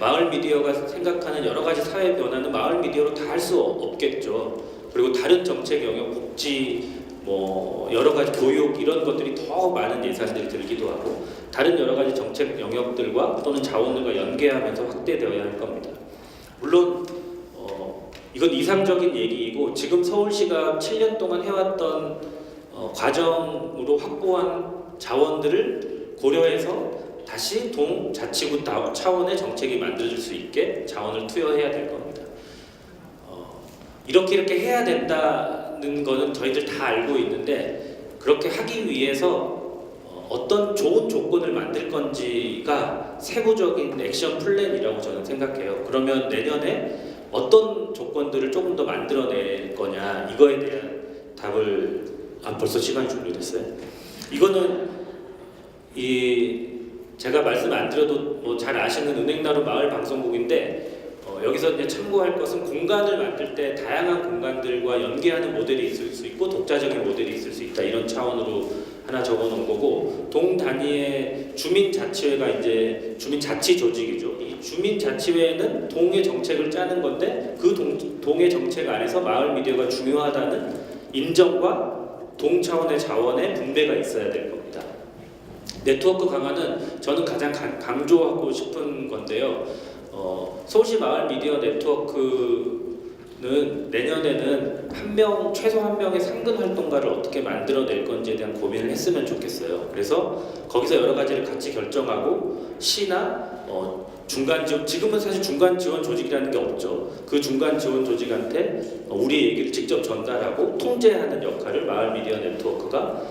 마을 미디어가 생각하는 여러 가지 사회 변화는 마을 미디어로 다 할 수 없겠죠. 그리고 다른 정책 영역, 복지, 뭐 여러 가지 교육 이런 것들이 더 많은 예산들이 들기도 하고 다른 여러 가지 정책 영역들과 또는 자원들과 연계하면서 확대되어야 할 겁니다. 물론 이건 이상적인 얘기이고 지금 서울시가 7년 동안 해왔던 과정으로 확보한 자원들을 고려해서 다시 동 자치구 차원의 정책이 만들어질 수 있게 자원을 투여해야 될 겁니다. 이렇게 해야 된다는 거는 저희들 다 알고 있는데 그렇게 하기 위해서 어떤 좋은 조건을 만들 건지가 세부적인 액션 플랜이라고 저는 생각해요. 그러면 내년에 어떤 조건들을 조금 더 만들어낼 거냐 이거에 대한 답을 벌써 시간이 종료됐어요. 이거는 제가 말씀 안 드려도 뭐 잘 아시는 은행나루 마을 방송국인데 여기서 이제 참고할 것은 공간을 만들 때 다양한 공간들과 연계하는 모델이 있을 수 있고 독자적인 모델이 있을 수 있다 이런 차원으로 하나 적어놓은 거고 동 단위의 주민자치회가 이제 주민자치 조직이죠. 이 주민자치회는 동의 정책을 짜는 건데 그 동의 정책 안에서 마을 미디어가 중요하다는 인정과 동 차원의 자원의 분배가 있어야 될 겁니다. 네트워크 강화는 저는 가장 강조하고 싶은 건데요. 서울시 마을 미디어 네트워크는 내년에는 최소 한 명의 상근 활동가를 어떻게 만들어낼 건지에 대한 고민을 했으면 좋겠어요. 그래서 거기서 여러 가지를 같이 결정하고 시나 중간 지원, 지금은 사실 중간 지원 조직이라는 게 없죠. 그 중간 지원 조직한테 우리 얘기를 직접 전달하고 통제하는 역할을 마을 미디어 네트워크가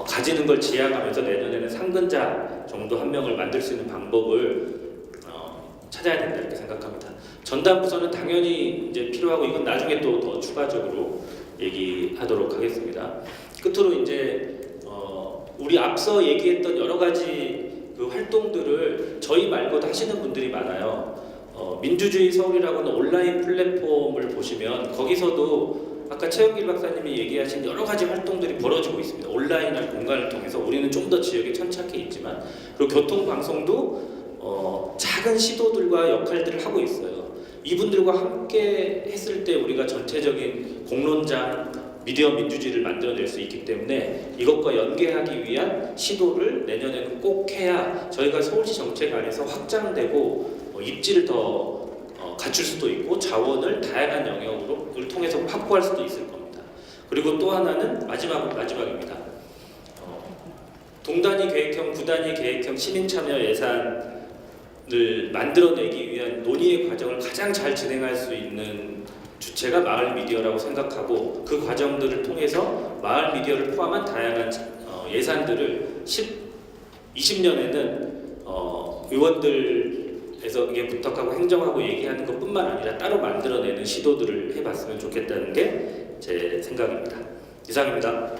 가지는 걸 지향하면서 내년에는 상근자 정도 한 명을 만들 수 있는 방법을 찾아야 된다 이렇게 생각합니다. 전담 부서는 당연히 이제 필요하고 이건 나중에 또 더 추가적으로 얘기하도록 하겠습니다. 끝으로 이제 우리 앞서 얘기했던 여러 가지 그 활동들을 저희 말고도 하시는 분들이 많아요. 민주주의 서울이라고는 온라인 플랫폼을 보시면 거기서도 아까 최영길 박사님이 얘기하신 여러 가지 활동들이 벌어지고 있습니다. 온라인을 공간을 통해서 우리는 좀 더 지역에 천착해 있지만 그리고 교통방송도 작은 시도들과 역할들을 하고 있어요. 이분들과 함께 했을 때 우리가 전체적인 공론장 미디어 민주주의를 만들어낼 수 있기 때문에 이것과 연계하기 위한 시도를 내년에는 꼭 해야 저희가 서울시 정책 안에서 확장되고 입지를 더 갖출 수도 있고 자원을 다양한 영역을 통해서 확보할 수도 있을 겁니다. 그리고 또 하나는 마지막입니다. 동단위 계획형, 구단위 계획형 시민참여 예산을 만들어내기 위한 논의의 과정을 가장 잘 진행할 수 있는 주체가 마을 미디어라고 생각하고 그 과정들을 통해서 마을 미디어를 포함한 다양한 예산들을 20년에는 의원들에서 이게 부탁하고 행정하고 얘기하는 것뿐만 아니라 따로 만들어내는 시도들을 해봤으면 좋겠다는 게 제 생각입니다. 이상입니다.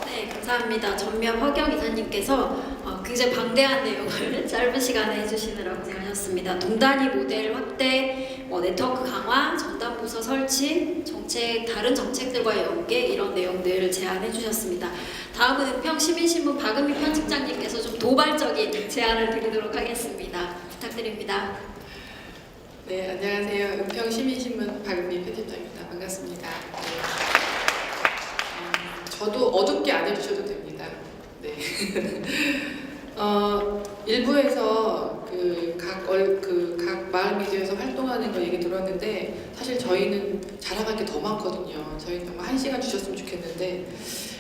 네, 감사합니다. 전면 허경 이사님께서 굉장히 방대한 내용을 짧은 시간에 해주시느라고 고생하셨습니다. 동단위 모델 확대, 네트워크 강화, 전담부서 설치, 다른 정책들과의 연계 이런 내용들을 제안해 주셨습니다. 다음은 은평시민신문 박은미 편집장님께서 좀 도발적인 제안을 드리도록 하겠습니다. 부탁드립니다. 네, 안녕하세요. 은평시민신문 박은미 편집장입니다. 반갑습니다. 저도 어둡게 안 해주셔도 됩니다. 네. 일부에서 각 마을 미디어에서 활동하는 거 얘기 들었는데 사실 저희는 자랑할 게 더 많거든요. 저희는 정말 1시간 주셨으면 좋겠는데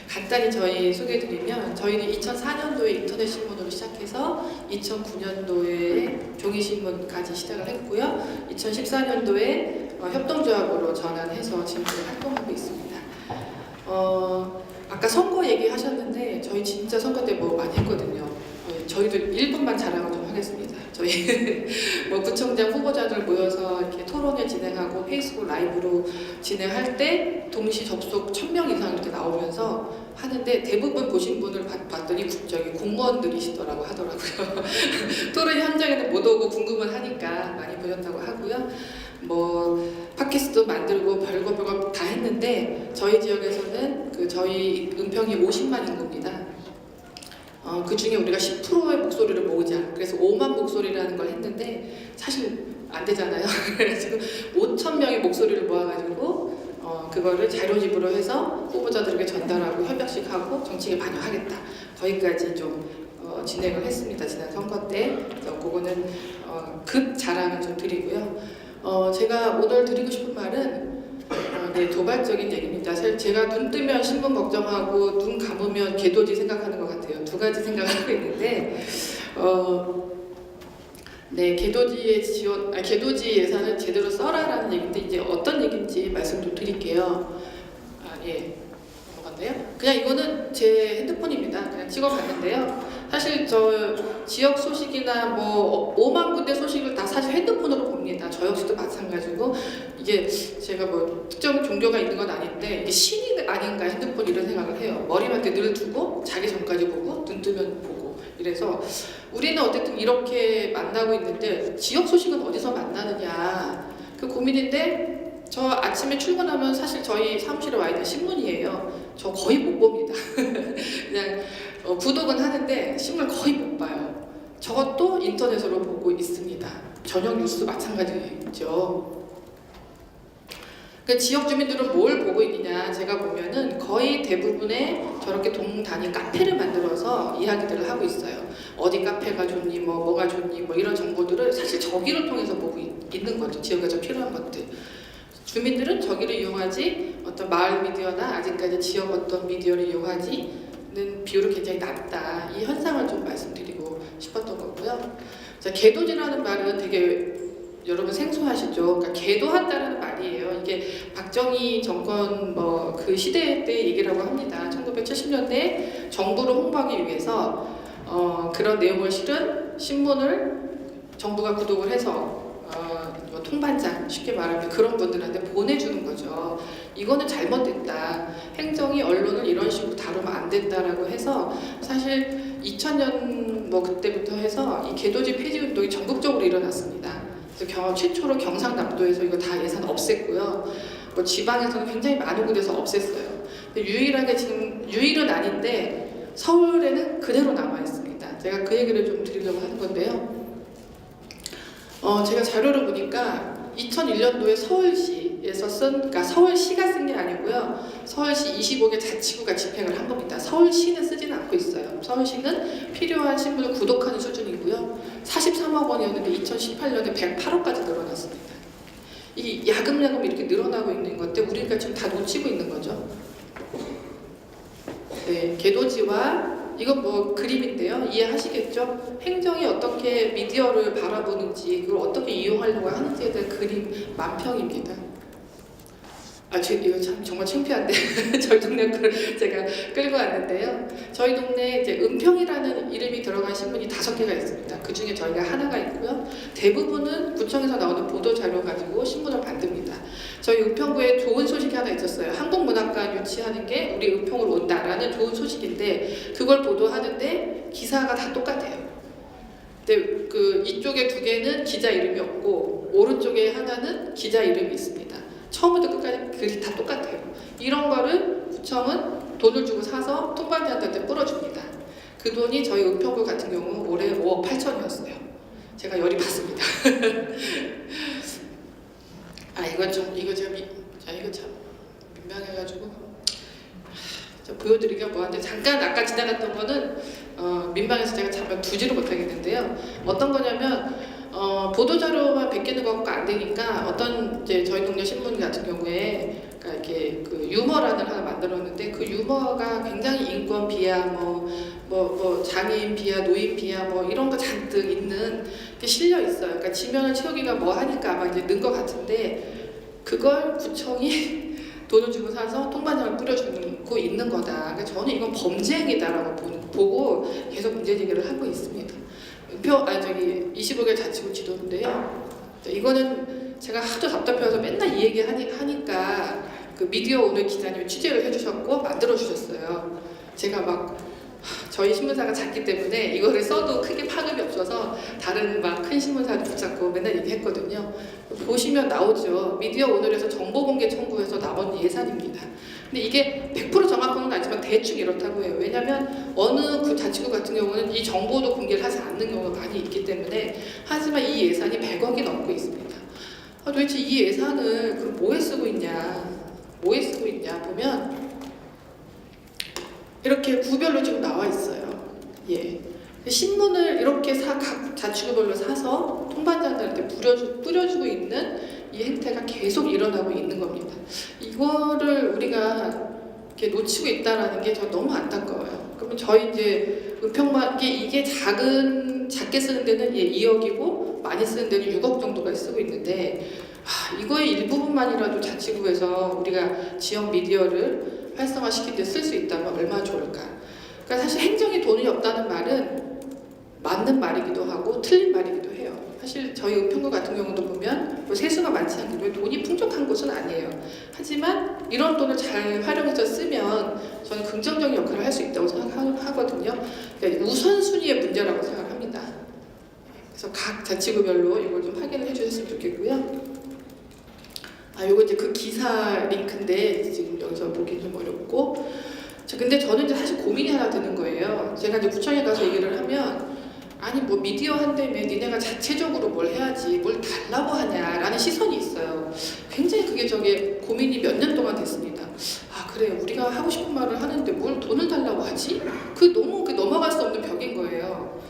간단히 저희 소개해드리면 저희는 2004년도에 인터넷 신문으로 시작해서 2009년도에 종이신문까지 시작을 했고요. 2014년도에 협동조합으로 전환해서 지금까지 활동하고 있습니다. 아까 선거 얘기하셨는데 저희 진짜 선거 때 뭐 많이 했거든요. 저희도 1분만 자랑을 좀 하겠습니다. 저희 뭐 구청장 후보자들 모여서 이렇게 토론회 진행하고 페이스북 라이브로 진행할 때 동시 접속 1000명 이상 이렇게 나오면서 하는데 대부분 보신 분을 봤더니 저기 공무원들이시더라고 하더라고요. 토론 현장에는 못 오고 궁금은 하니까 많이 보셨다고 하고요. 뭐 팟캐스트도 만들고 별거 다 했는데 저희 지역에서는 그 저희 은평이 50만 인구입니다. 그 중에 우리가 10%의 목소리를 모으자. 그래서 5만 목소리라는 걸 했는데 사실 안 되잖아요. 그래서 5,000명의 목소리를 모아가지고 그거를 자료집으로 해서 후보자들에게 전달하고 협약식 하고 정치에 반영하겠다. 거기까지 좀 진행을 했습니다. 지난 선거 때. 그래서 그거는 급 자랑을 좀 드리고요. 제가 오늘 드리고 싶은 말은 네, 도발적인 얘기입니다. 사실 제가 눈 뜨면 신분 걱정하고 눈 감으면 개도지 생각하는 것 같아요. 두 가지 생각을 하고 있는데 네, 개도지 예산을 제대로 써라라는 얘기인데 이제 어떤 얘기인지 말씀 좀 드릴게요. 예, 넘어갔네요. 그냥 이거는 제 핸드폰입니다. 그냥 찍어봤는데요. 사실 저 지역 소식이나 뭐 5만 군데 소식을 다 사실 핸드폰으로 봅니다. 저 역시도 마찬가지고 이게 제가 뭐 특정 종교가 있는 건 아닌데 이게 신이 아닌가 핸드폰 이런 생각을 해요. 머리맡에 늘 두고 자기 전까지 보고 눈 뜨면 보고 이래서 우리는 어쨌든 이렇게 만나고 있는데 지역 소식은 어디서 만나느냐 그 고민인데 저 아침에 출근하면 사실 저희 사무실에 와 있는 신문이에요. 저 거의 못 봅니다. 그냥 구독은 하는데 신문을 거의 못 봐요. 저것도 인터넷으로 보고 있습니다. 저녁 뉴스 마찬가지죠. 그 지역 주민들은 뭘 보고 있느냐 제가 보면은 거의 대부분의 저렇게 동단위 카페를 만들어서 이야기들을 하고 있어요. 어디 카페가 좋니 뭐가 좋니 뭐 이런 정보들을 사실 저기를 통해서 보고 있는 거죠. 지역에서 필요한 것들. 주민들은 저기를 이용하지 어떤 마을 미디어나 아직까지 지역 어떤 미디어를 이용하지는 비율이 굉장히 낮다. 이 현상을 좀 말씀드리고 싶었던 거고요. 자, 개도지라는 말은 되게 여러분 생소하시죠? 그러니까 개도한다는 말이에요. 이게 박정희 정권 뭐 그 시대 때 얘기라고 합니다. 1970년대 정부를 홍보하기 위해서 그런 내용을 실은 신문을 정부가 구독을 해서 뭐 통반장 쉽게 말하면 그런 분들한테 보내주는 거죠. 이거는 잘못됐다. 행정이 언론을 이런 식으로 다루면 안 된다라고 해서 사실 2000년 뭐 그때부터 해서 이 개도지 폐지 운동이 전국적으로 일어났습니다. 그래서 최초로 경상남도에서 이거 다 예산 없앴고요. 뭐 지방에서는 굉장히 많은 곳에서 없앴어요. 근데 유일하게 지금 유일은 아닌데 서울에는 그대로 남아 있습니다. 제가 그 얘기를 좀 드리려고 하는 건데요. 제가 자료를 보니까 2001년도에 서울시에서 그러니까 서울시가 쓴 게 아니고요. 서울시 25개 자치구가 집행을 한 겁니다. 서울시는 쓰지는 않고 있어요. 서울시는 필요한 신문을 구독하는 수준이고요. 43억 원이었는데 2018년에 108억까지 늘어났습니다. 이 야금야금 이렇게 늘어나고 있는 건데 우리가 지금 다 놓치고 있는 거죠. 네, 개도지와 이건 뭐 그림인데요. 이해하시겠죠? 행정이 어떻게 미디어를 바라보는지 그걸 어떻게 이용하려고 하는지에 대한 그림 만평입니다. 이거 참 정말 창피한데 저희 동네 걸 제가 끌고 왔는데요. 저희 동네에 이제 은평이라는 이름이 들어간 신문이 5개가 있습니다. 그 중에 저희가 하나가 있고요. 대부분은 구청에서 나오는 보도 자료 가지고 신문을 만듭니다. 저희 은평구에 좋은 소식이 하나 있었어요. 한국문학관 유치하는 게 우리 은평으로 온다라는 좋은 소식인데 그걸 보도하는데 기사가 다 똑같아요. 근데 그 이쪽에 2개는 기자 이름이 없고 오른쪽에 하나는 기자 이름이 있습니다. 처음부터 끝까지 글이 다 똑같아요. 이런 거를 구청은 돈을 주고 사서 통반장한테 뿌려줍니다. 그 돈이 저희 은평구 같은 경우 올해 5억 8천이었어요. 제가 열이 받습니다. 이거 참 민망해가지고 보여드리기가 뭐한데 잠깐 아까 지나갔던 거는 민망해서 제가 잠깐 두지를 못하겠는데요. 어떤 거냐면 보도자료만 베끼는 것 갖고 안 되니까 어떤 이제 저희 동네 신문 같은 경우에 그러니까 이렇게 그 유머란을 하나 만들었는데 그 유머가 굉장히 인권 비하 뭐 장애인 비하 노인 비하 뭐 이런 거 잔뜩 있는 게 실려 있어요. 그러니까 지면을 채우기가 뭐 하니까 아마 이제 는 것 같은데 그걸 구청이 돈을 주고 사서 통반장을 뿌려주고 있는 거다. 그러니까 저는 이건 범죄 행위다라고 보고 계속 문제 제기를 하고 있습니다. 25개 자치구 지도인데요. 이거는 제가 하도 답답해서 맨날 이 얘기 하니까 그 미디어 오늘 기자님이 취재를 해주셨고 만들어 주셨어요. 제가 막 저희 신문사가 작기 때문에 이거를 써도 크게 파급이 없어서 다른 막 큰 신문사를 붙잡고 맨날 얘기했거든요. 보시면 나오죠. 미디어 오늘에서 정보공개 청구에서 나온 예산입니다. 근데 이게 100% 정확한 건 아니지만 대충 이렇다고 해요. 왜냐하면 어느 그 자치구 같은 경우는 이 정보도 공개를 하지 않는 경우가 많이 있기 때문에 하지만 이 예산이 100억이 넘고 있습니다. 도대체 이 예산을 그럼 뭐에 쓰고 있냐? 보면 이렇게 구별로 지금 나와 있어요. 예. 신문을 이렇게 각 자치구별로 사서 통반장들한테 뿌려주고 있는 이 행태가 계속 일어나고 있는 겁니다. 이거를 우리가 이렇게 놓치고 있다라는 게 저 너무 안타까워요. 그러면 저희 이제 은평만 이게 작게 쓰는 데는 2억이고 많이 쓰는 데는 6억 정도가 쓰고 있는데 이거의 일부분만이라도 자치구에서 우리가 지역 미디어를 활성화시킬 때 쓸 수 있다면 얼마나 좋을까. 그러니까 사실 행정이 돈이 없다는 말은 맞는 말이기도 하고 틀린 말이기도 해요. 사실 저희 은평구 같은 경우도 보면 뭐 세수가 많지 않기 때문에 돈이 풍족한 곳은 아니에요. 하지만 이런 돈을 잘 활용해서 쓰면 저는 긍정적인 역할을 할 수 있다고 생각하거든요. 그러니까 우선순위의 문제라고 생각합니다. 그래서 각 자치구별로 이걸 좀 확인을 해주셨으면 좋겠고요. 요거 이제 그 기사 링크인데 지금 여기서 보기 좀 어렵고. 근데 저는 이제 사실 고민이 하나 드는 거예요. 제가 이제 구청에 가서 얘기를 하면 아니 뭐 미디어 한다며 니네가 자체적으로 뭘 해야지 뭘 달라고 하냐라는 시선이 있어요. 굉장히 그게 저게 고민이 몇 년 동안 됐습니다. 그래 우리가 하고 싶은 말을 하는데 뭘 돈을 달라고 하지? 너무 넘어갈 수 없는 벽인 거예요.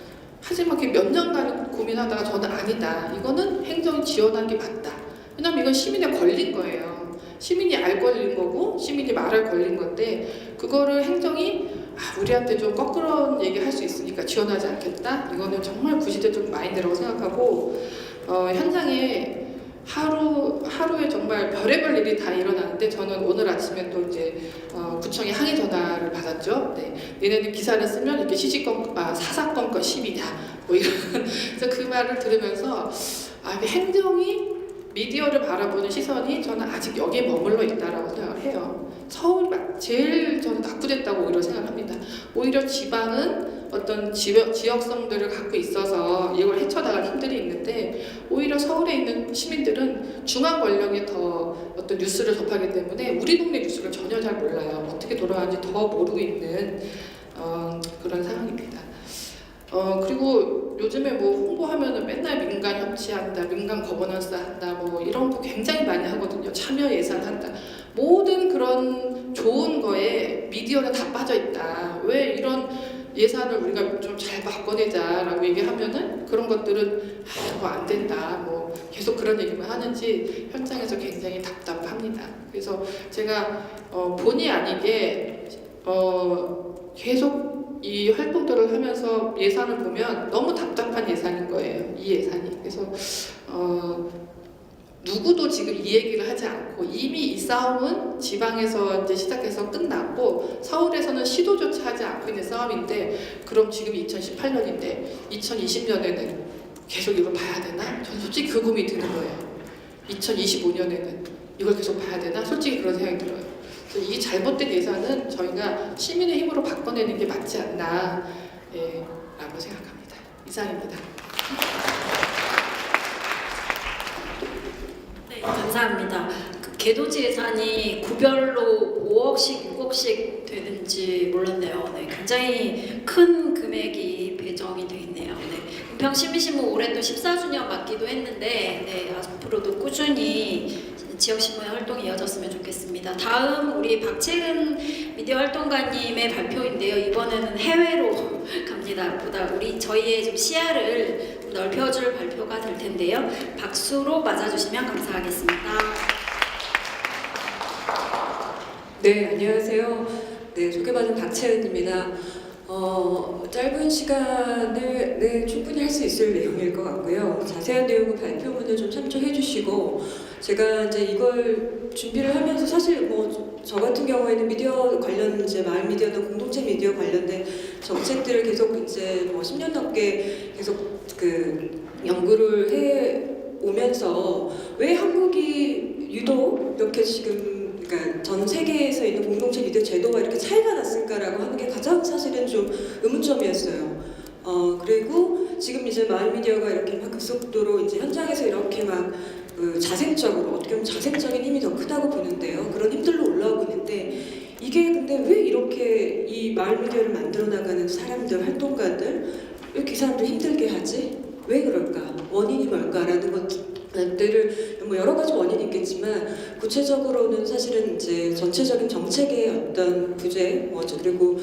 하지만 몇 년간 고민하다가 저는 아니다. 이거는 행정이 지원한 게 맞다. 왜냐면 이건 시민에 걸린 거예요. 시민이 알 걸린 거고 시민이 말할 걸린 건데 그거를 행정이 우리한테 좀 거꾸로 얘기할 수 있으니까 지원하지 않겠다. 이거는 정말 구시대적 마인드라고 생각하고 현장에 하루에 정말 별의별 일이 다 일어나는데 저는 오늘 아침에 또 이제 구청에 항의 전화를 받았죠. 네, 얘네들 기사를 쓰면 이렇게 사사건건 시비다. 뭐 이런 그래서 그 말을 들으면서 행정이 미디어를 바라보는 시선이 저는 아직 여기에 머물러 있다라고 생각을 해요. 서울이 제일 저는 낙후됐다고 오히려 생각합니다. 오히려 지방은 어떤 지역성들을 갖고 있어서 이걸 헤쳐나갈 힘들이 있는데 오히려 서울에 있는 시민들은 중앙 권력에 더 어떤 뉴스를 접하기 때문에 우리 동네 뉴스를 전혀 잘 몰라요. 어떻게 돌아가는지 더 모르고 있는 그런 상황입니다. 그리고 요즘에 뭐 홍보하면은 맨날 민간 협치한다, 민간 거버넌스 한다, 뭐 이런 거 굉장히 많이 하거든요. 참여 예산 한다. 모든 그런 좋은 거에 미디어는 다 빠져 있다. 왜 이런 예산을 우리가 좀 잘 바꿔내자라고 얘기하면은 그런 것들은 뭐 안 된다. 뭐 계속 그런 얘기만 하는지 현장에서 굉장히 답답합니다. 그래서 제가 본의 아니게 계속 이 활동들을 하면서 예산을 보면 너무 답답한 예산인 거예요. 이 예산이. 그래서 누구도 지금 이 얘기를 하지 않고 이미 이 싸움은 지방에서 이제 시작해서 끝났고 서울에서는 시도조차 하지 않고 있는 싸움인데 그럼 지금 2018년인데 2020년에는 계속 이걸 봐야 되나? 저는 솔직히 그 고민이 드는 거예요. 2025년에는 이걸 계속 봐야 되나? 솔직히 그런 생각이 들어요. 이 잘못된 예산은 저희가 시민의 힘으로 바꿔내는 게 맞지 않나 라고 생각합니다. 이상입니다. 네, 감사합니다. 개도지 예산이 구별로 5억씩, 6억씩 되는지 몰랐네요. 네, 굉장히 큰 금액이 배정이 돼 있네요. 네, 은평 시민신문 올해 또 14주년 맞기도 했는데 네, 앞으로도 꾸준히 지역신문의 활동이 이어졌으면 좋겠습니다. 다음 우리 박채은 미디어 활동가님의 발표인데요. 이번에는 해외로 갑니다. 보다 저희의 좀 시야를 넓혀줄 발표가 될 텐데요. 박수로 맞아주시면 감사하겠습니다. 네, 안녕하세요. 네, 소개받은 박채은입니다. 짧은 시간을 충분히 할 수 있을 내용일 것 같고요. 자세한 내용은 발표문을 좀 참조해 주시고 제가 이제 이걸 준비를 하면서 사실 뭐 저 같은 경우에는 미디어 관련 이제 마을 미디어나 공동체 미디어 관련된 정책들을 계속 이제 뭐 10년 넘게 계속 그 연구를 해 오면서 왜 한국이 유독 이렇게 지금 그러니까 전 세계에서 있는 공동체 미디어 제도가 이렇게 차이가 났을까라고 하는 게 가장 사실은 좀 의문점이었어요. 그리고 지금 이제 마을 미디어가 이렇게 막 급속도로 이제 현장에서 이렇게 막 자생적으로 어떻게 보면 자생적인 힘이 더 크다고 보는데요. 그런 힘들로 올라오고 있는데 이게 근데 왜 이렇게 이 마을 미디어를 만들어 나가는 사람들, 활동가들 왜 이렇게 이 사람들 힘들게 하지? 왜 그럴까? 원인이 뭘까라는 것들을 뭐 여러 가지 원인이 있겠지만 구체적으로는 사실은 이제 전체적인 정책의 어떤 부재, 그리고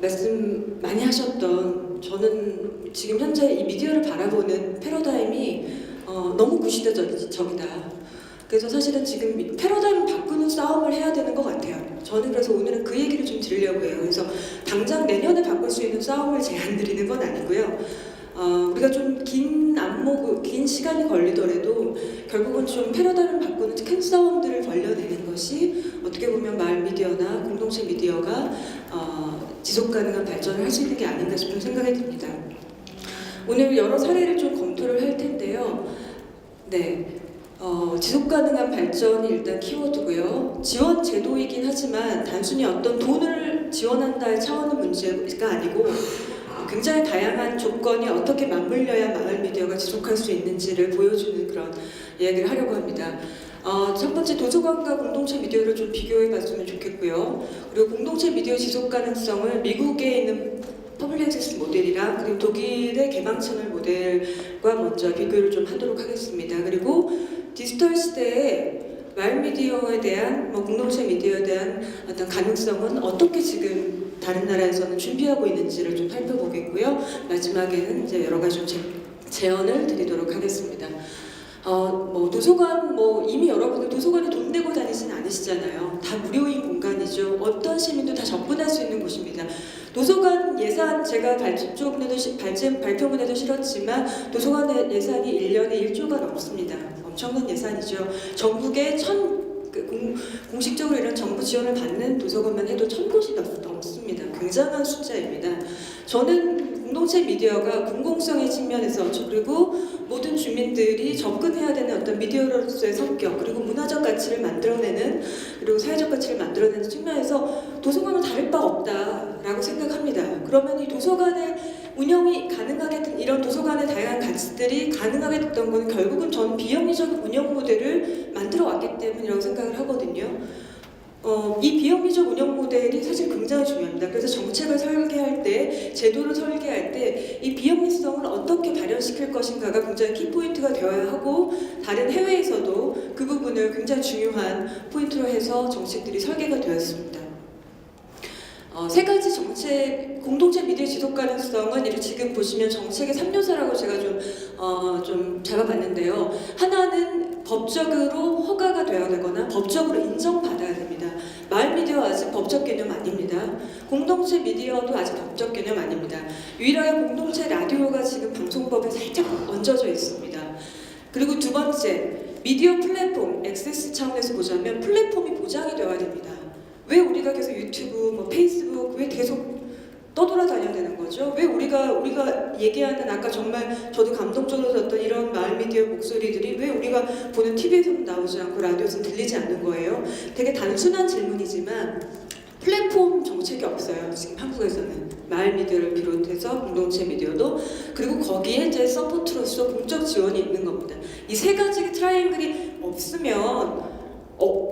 말씀 많이 하셨던 저는 지금 현재 이 미디어를 바라보는 패러다임이 너무 구시대적이다. 그래서 사실은 지금 패러다임 바꾸는 싸움을 해야 되는 것 같아요. 저는 그래서 오늘은 그 얘기를 좀 드리려고 해요. 그래서 당장 내년에 바꿀 수 있는 싸움을 제안 드리는 건 아니고요. 우리가 좀 긴 시간이 걸리더라도 결국은 좀 패러다임을 바꾸는 큰 싸움들을 벌려내는 것이 어떻게 보면 마을 미디어나 공동체 미디어가 지속 가능한 발전을 할 수 있는 게 아닌가 싶은 생각이 듭니다. 오늘 여러 사례를 좀 검토를 할 텐데요. 네, 지속 가능한 발전이 일단 키워드고요. 지원 제도이긴 하지만 단순히 어떤 돈을 지원한다의 차원의 문제가 아니고 굉장히 다양한 조건이 어떻게 맞물려야 마을 미디어가 지속할 수 있는지를 보여주는 그런 이야기를 하려고 합니다. 첫 번째 도서관과 공동체 미디어를 좀 비교해 봤으면 좋겠고요. 그리고 공동체 미디어 지속 가능성을 미국에 있는 퍼블릭 액세스 모델이랑 그리고 독일의 개방 채널 모델과 먼저 비교를 좀 하도록 하겠습니다. 그리고 디지털 시대에 마을 미디어에 대한 공동체 미디어에 대한 어떤 가능성은 어떻게 지금 다른 나라에서는 준비하고 있는지를 좀 살펴보겠고요. 마지막에는 이제 여러 가지 좀 제언을 드리도록 하겠습니다. 도서관 이미 여러분들 도서관에 돈 내고 다니진 않으시잖아요. 다 무료인 공간이죠. 어떤 시민도 다 접근할 수 있는 곳입니다. 도서관 예산 제가 발표문에도 실었지만 도서관 예산이 1년에 1조가 넘습니다. 엄청난 예산이죠. 전국에 공식적으로 이런 정부 지원을 받는 도서관만 해도 1000곳이 넘습니다. 굉장한 숫자입니다. 저는 공동체 미디어가 공공성의 측면에서 그리고 모든 주민들이 접근해야 되는 어떤 미디어로서의 성격 그리고 문화적 가치를 만들어내는 그리고 사회적 가치를 만들어내는 측면에서 도서관은 다를 바 없다라고 생각합니다. 그러면 이 도서관의 운영이 가능하게 된 이런 도서관의 다양한 가치들이 가능하게 됐던 건 결국은 저는 비영리적 운영 모델을 만들어 왔기 때문이라고 생각을 하거든요. 이 비영리적 운영 모델이 사실 굉장히 중요합니다. 그래서 정책을 설계할 때, 제도를 설계할 때 이 비영리성을 어떻게 발현시킬 것인가가 굉장히 키포인트가 되어야 하고 다른 해외에서도 그 부분을 굉장히 중요한 포인트로 해서 정책들이 설계가 되었습니다. 세 가지 정책, 공동체 미디어 지속 가능성은 이렇게 지금 보시면 정책의 3요소라고 제가 좀 잡아봤는데요. 하나는 법적으로 허가가 되어야 되거나 법적으로 인정받아야 됩니다. 마을 미디어 아직 법적 개념 아닙니다. 공동체 미디어도 아직 법적 개념 아닙니다. 유일하게 공동체 라디오가 지금 방송법에 살짝 얹어져 있습니다. 그리고 두 번째, 미디어 플랫폼, 액세스 차원에서 보자면 플랫폼이 보장이 되어야 됩니다. 왜 우리가 계속 유튜브, 페이스북 왜 계속 떠돌아다녀야 되는 거죠? 왜 우리가 얘기하는 아까 정말 저도 감동적으로 들었던 이런 마을 미디어 목소리들이 왜 우리가 보는 TV에서는 나오지 않고 라디오에서는 들리지 않는 거예요? 되게 단순한 질문이지만 플랫폼 정책이 없어요. 지금 한국에서는 마을 미디어를 비롯해서 공동체 미디어도 그리고 거기에 이제 서포트로서 공적 지원이 있는 겁니다. 이 세 가지 트라이앵글이 없으면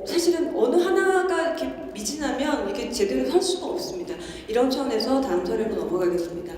사실은 어느 하나가 이렇게 미진하면 이게 제대로 설 수가 없습니다. 이런 차원에서 다음 사례로 넘어가겠습니다.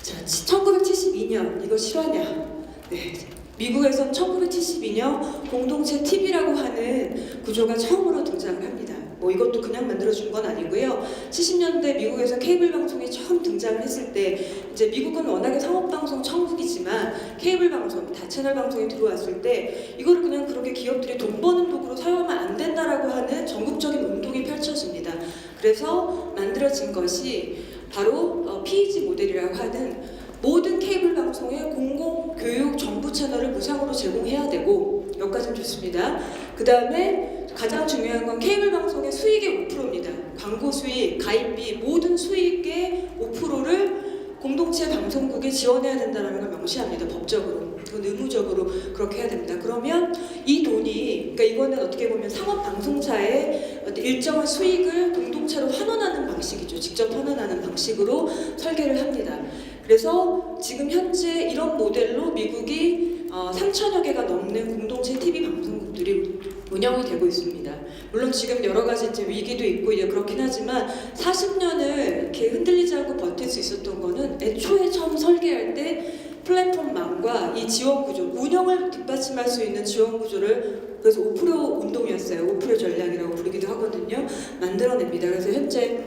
자, 1972년 이거 실화냐? 네. 미국에선 1972년 공동체 TV라고 하는 구조가 처음으로 등장을 합니다. 이것도 그냥 만들어준 건 아니고요. 70년대 미국에서 케이블 방송이 처음 등장을 했을 때 이제 미국은 워낙에 상업방송 천국이지만 케이블 방송, 다채널 방송이 들어왔을 때 이거를 그냥 그렇게 기업들이 돈 버는 도구로 사용하면 안 된다라고 하는 전국적인 운동이 펼쳐집니다. 그래서 만들어진 것이 바로 PEG 모델이라고 하는 모든 케이블 방송에 공공교육 정부 채널을 무상으로 제공해야 되고 여기까지는 좋습니다. 그 다음에 가장 중요한 건 케이블 방송의 수익의 5%입니다. 광고 수익, 가입비 모든 수익의 5%를 공동체 방송국에 지원해야 된다는 걸 명시합니다. 법적으로. 그건 의무적으로 그렇게 해야 됩니다. 그러면 이 돈이, 그러니까 이거는 어떻게 보면 상업 방송사의 어떤 일정한 수익을 공동체로 환원하는 방식이죠. 직접 환원하는 방식으로 설계를 합니다. 그래서 지금 현재 이런 모델로 미국이 3천여 개가 넘는 공동체 TV 방송국들이 운영이 되고 있습니다. 물론 지금 여러 가지 이제 위기도 있고 이제 그렇긴 하지만 40년을 이렇게 흔들리지 않고 버틸 수 있었던 거는 애초에 처음 설계할 때 플랫폼망과 이 지원 구조, 운영을 뒷받침할 수 있는 지원 구조를 그래서 5% 운동이었어요. 5% 전략이라고 부르기도 하거든요. 만들어냅니다. 그래서 현재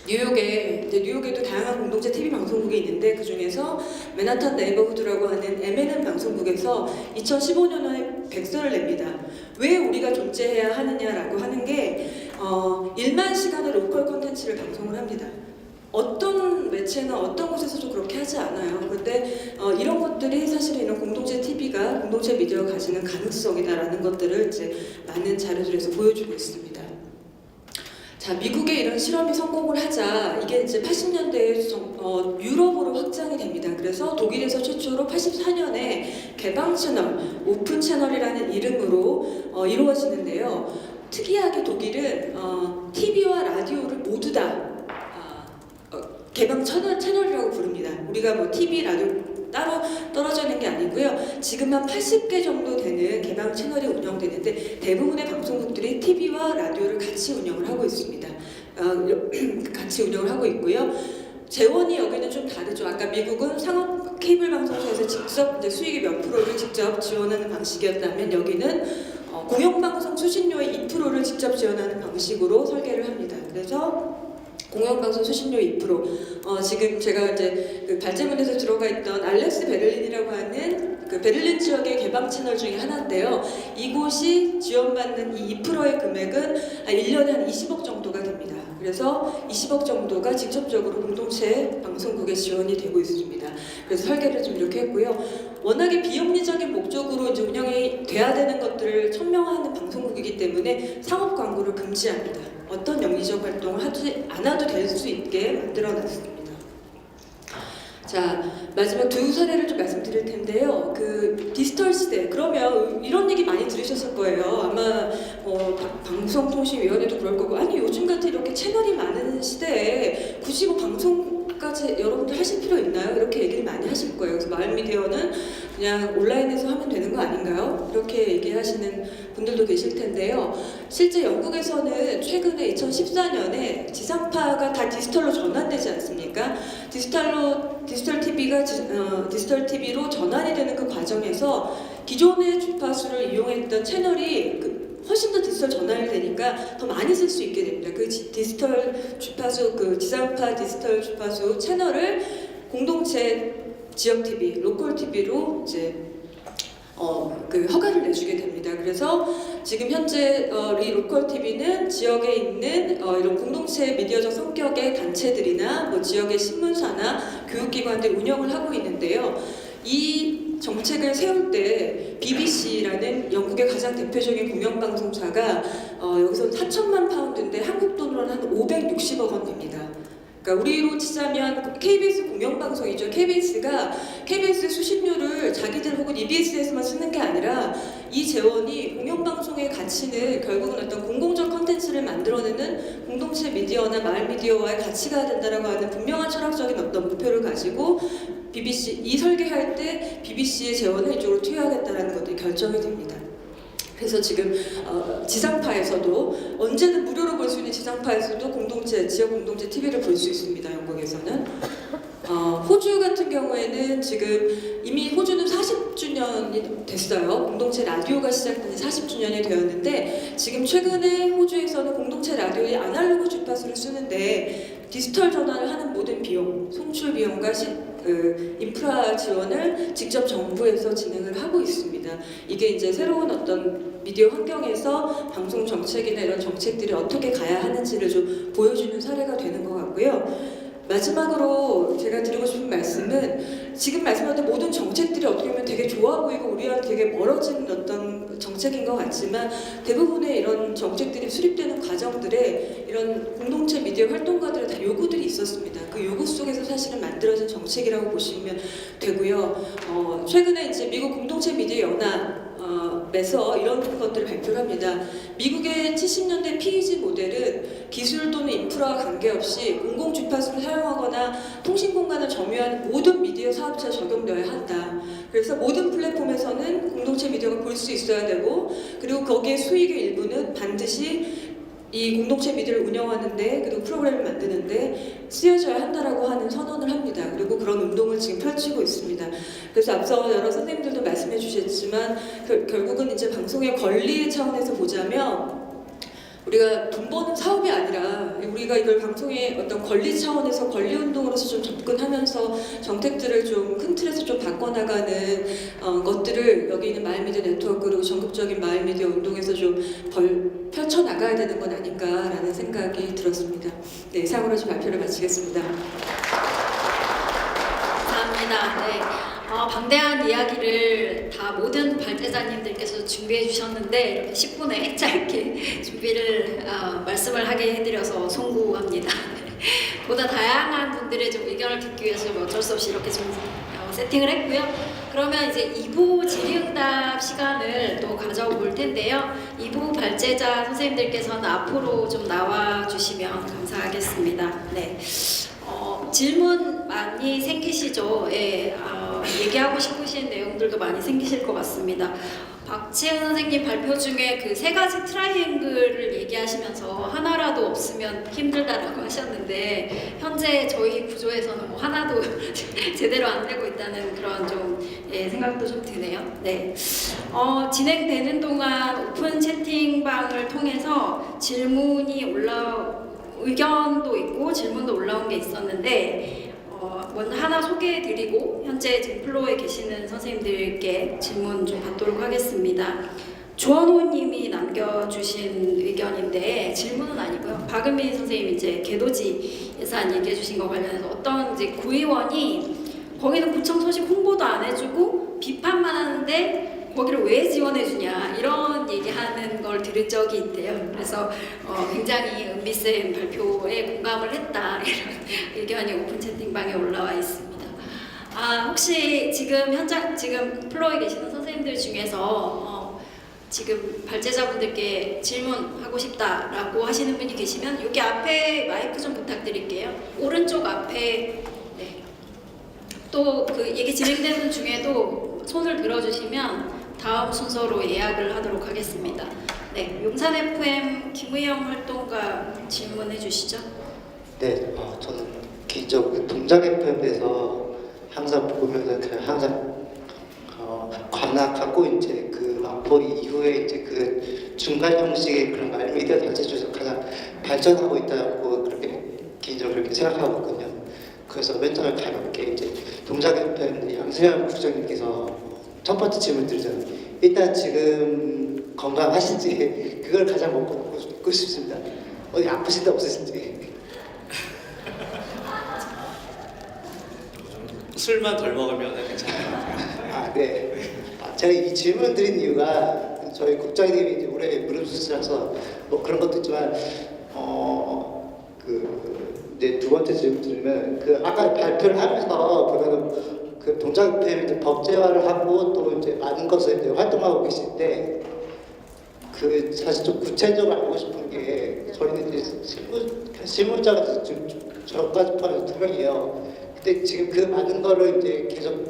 뉴욕에도 다양한 공동체 TV 방송국이 있는데 그 중에서 맨하탄 네이버후드라고 하는 M&M 방송국에서 2015년에 백서를 냅니다. 왜 우리가 존재해야 하느냐라고 하는 게 1만 시간의 로컬 콘텐츠를 방송을 합니다. 어떤 매체나 어떤 곳에서도 그렇게 하지 않아요. 그런데 이런 것들이 사실은 이런 공동체 TV가 공동체 미디어가 가지는 가능성이다라는 것들을 이제 많은 자료들에서 보여주고 있습니다. 자, 미국의 이런 실험이 성공을 하자 이게 이제 80년대에 유럽으로 확장이 됩니다. 그래서 독일에서 최초로 84년에 개방 채널, 오픈 채널이라는 이름으로 이루어지는데요. 특이하게 독일은 TV와 라디오를 모두 다 개방 채널이라고 부릅니다. 우리가 뭐 TV, 라디오 따로 떨어져 있는 게 아니고요. 지금 한 80개 정도 되는 개방 채널이 운영되는데 대부분의 방송국들이 TV와 라디오를 같이 운영을 하고 있습니다. 같이 운영을 하고 있고요. 재원이 여기는 좀 다르죠. 아까 미국은 상업 케이블 방송사에서 직접 이제 수익의 몇 프로를 직접 지원하는 방식이었다면 여기는 공영방송 수신료의 2%를 직접 지원하는 방식으로 설계를 합니다. 그래서 공영방송 수신료 2%. 지금 제가 이제 그 발제문에서 들어가 있던 알렉스 베를린이라고 하는 그 베를린 지역의 개방 채널 중에 하나인데요. 이곳이 지원받는 이 2%의 금액은 1년에 한 20억 정도가 됩니다. 그래서 20억 정도가 직접적으로 공동체 방송국에 지원이 되고 있습니다. 그래서 설계를 좀 이렇게 했고요. 워낙에 비영리적인 목적으로 이제 운영이 돼야 되는 것들을 천명하는 방송국이기 때문에 상업 광고를 금지합니다. 어떤 영리적 활동을 하지 않아도 될 수 있게 만들어놨습니다. 자, 마지막 두 사례를 좀 말씀드릴 텐데요. 그 디지털 시대, 그러면 이런 얘기 많이 들으셨을 거예요. 아마 방송통신위원회도 그럴 거고, 아니 요즘 같은 이렇게 채널이 많은 시대에 굳이 뭐 방송까지 여러분들 하실 필요 있나요? 이렇게 얘기를 많이 하실 거예요. 그래서 마을 미디어는 그냥 온라인에서 하면 되는 거 아닌가요? 이렇게 얘기하시는 분들도 계실 텐데요. 실제 영국에서는 최근에 2014년에 지상파가 다 디지털로 전환되지 않습니까? 디지털 TV로 전환이 되는 그 과정에서 기존의 주파수를 이용했던 채널이 훨씬 더 디지털 전환이 되니까 더 많이 쓸 수 있게 됩니다. 그 디지털 주파수, 그 지상파 디지털 주파수 채널을 공동체 지역 TV, 로컬 TV로 이제 그 허가를 내주게 됩니다. 그래서 지금 현재 이 로컬 TV는 지역에 있는 이런 공동체 미디어적 성격의 단체들이나 뭐 지역의 신문사나 교육기관들 운영을 하고 있는데요. 이 정책을 세울 때 BBC라는 영국의 가장 대표적인 공영방송사가 여기서 4천만 파운드인데 한국 돈으로는 한 560억 원 됩니다. 그러니까 우리로 치자면 KBS 공영방송이죠. KBS 수신료를 자기들 혹은 EBS에서만 쓰는 게 아니라 이 재원이 공영방송의 가치는 결국은 어떤 공공적 컨텐츠를 만들어내는 공동체 미디어나 마을 미디어와의 가치가 된다라고 하는 분명한 철학적인 어떤 목표를 가지고 이 설계할 때 BBC의 재원을 이쪽으로 투여하겠다는 것들이 결정이 됩니다. 그래서 지금 지상파에서도 언제든 무료로 볼 수 있는 지상파에서도 지역 공동체 TV를 볼 수 있습니다. 영국에서는. 호주 같은 경우에는 지금 이미 호주는 40주년이 됐어요. 공동체 라디오가 시작된 지 40주년이 되었는데 지금 최근에 호주에서는 공동체 라디오의 아날로그 주파수를 쓰는데 디지털 전환을 하는 모든 비용, 송출 비용과 인프라 지원을 직접 정부에서 진행을 하고 있습니다. 이게 이제 새로운 어떤 미디어 환경에서 방송 정책이나 이런 정책들이 어떻게 가야 하는지를 좀 보여주는 사례가 되는 것 같고요. 마지막으로 제가 드리고 싶은 말씀은 지금 말씀하던 모든 정책들이 어떻게 보면 되게 좋아 보이고 우리와 되게 멀어진 어떤 정책인 것 같지만 대부분의 이런 정책들이 수립되는 과정들에 이런 공동체 미디어 활동가들의 다 요구들이 있었습니다. 그 요구 속에서 사실은 만들어진 정책이라고 보시면 되고요. 최근에 이제 미국 공동체 미디어 연합에서 이런 것들을 발표를 합니다. 미국의 70년대 PEG 모델은 기술 또는 인프라와 관계없이 공공 주파수를 사용하거나 통신 공간을 점유하는 모든 미디어 사업체에 적용되어야 한다. 그래서 모든 플랫폼에서는 공동체 미디어가 볼 수 있어야 되고, 그리고 거기에 수익의 일부는 반드시 이 공동체 미디어를 운영하는데, 그리고 프로그램을 만드는데 쓰여져야 한다라고 하는 선언을 합니다. 그리고 그런 운동을 지금 펼치고 있습니다. 그래서 앞서 여러 선생님들도 말씀해 주셨지만 결국은 이제 방송의 권리의 차원에서 보자면 우리가 돈 버는 사업이 아니라 우리가 이걸 방송의 어떤 권리 차원에서 권리 운동으로서 좀 접근하면서 정책들을 좀 큰 틀에서 좀 바꿔나가는 것들을 여기 있는 마을미디어 네트워크 그리고 전국적인 마을미디어 운동에서 좀 펼쳐나가야 되는 건 아닌가라는 생각이 들었습니다. 네, 이상으로 좀 발표를 마치겠습니다. 감사합니다. 네. 방대한 이야기를 다 모든 발제자님들께서 준비해 주셨는데 이렇게 10분에 짧게 준비를 말씀을 하게 해드려서 송구합니다. 보다 다양한 분들의 좀 의견을 듣기 위해서 좀 어쩔 수 없이 이렇게 좀 세팅을 했고요. 그러면 이제 2부 질의응답 시간을 또 가져볼 텐데요. 2부 발제자 선생님들께서는 앞으로 좀 나와 주시면 감사하겠습니다. 네. 질문 많이 생기시죠? 예, 얘기하고 싶으신 내용들도 많이 생기실 것 같습니다. 박채은 선생님 발표 중에 그 3가지 트라이앵글을 얘기하시면서 하나라도 없으면 힘들다라고 하셨는데 현재 저희 구조에서는 뭐 하나도 제대로 안 되고 있다는 그런 좀 생각도 좀 드네요. 네. 진행되는 동안 오픈 채팅방을 통해서 질문이 의견도 있고 질문도 올라온 게 있었는데 먼저 하나 소개해드리고 현재 지금 플로어에 계시는 선생님들께 질문 좀 받도록 하겠습니다. 조원호님이 남겨주신 의견인데 질문은 아니고요. 박은민 선생님 이제 개도지 예산 얘기해주신 거 관련해서 어떤 이제 구의원이 거기는 구청 소식 홍보도 안 해주고 비판만 하는데 거기를 왜 지원해주냐 이런 얘기하는 걸 들은 적이 있대요. 그래서 굉장히 은비쌤 발표에 공감을 했다 이런 의견이 오픈 채팅방에 올라와 있습니다. 혹시 지금 플로어에 계시는 선생님들 중에서 지금 발제자분들께 질문하고 싶다라고 하시는 분이 계시면 여기 앞에 마이크 좀 부탁드릴게요. 오른쪽 앞에 네. 또 그 얘기 진행되는 중에도 손을 들어주시면 다음 순서로 예약을 하도록 하겠습니다. 네, 용산 FM 김의영 활동가 질문해 주시죠. 네, 저는 개인적으로 동작 FM에서 항상 보면은 항상 관악하고 이제 그 마포리 이후에 이제 그 중간 형식의 그런 말미디어 단체에서 가장 발전하고 있다고 그렇게 개인적으로 그렇게 생각하거든요. 그래서 맨 처음에 가볍게 이제 동작 FM 양승현 국장님께서 첫 번째 질문 드리잖아요. 일단 지금 건강하신지 그걸 가장 묻고 싶습니다. 어디 아프신 데 없으신지. 술만 덜 먹으면 괜찮아요. 네. 제가 이 질문 드린 이유가 저희 국장님이 이제 올해 무릎 수술하셔서 뭐 그런 것도 있지만 이제 두 번째 질문 드리면 아까 발표를 하면서 보면은 그 동작 FM 이제 법제화를 하고 또 이제 많은 것을 이제 활동하고 계실 때 사실 좀 구체적으로 알고 싶은 게 저희는 이제 실무자가 지금 저까지 포함해서 2명이에요. 근데 지금 그 많은 거를 이제 계속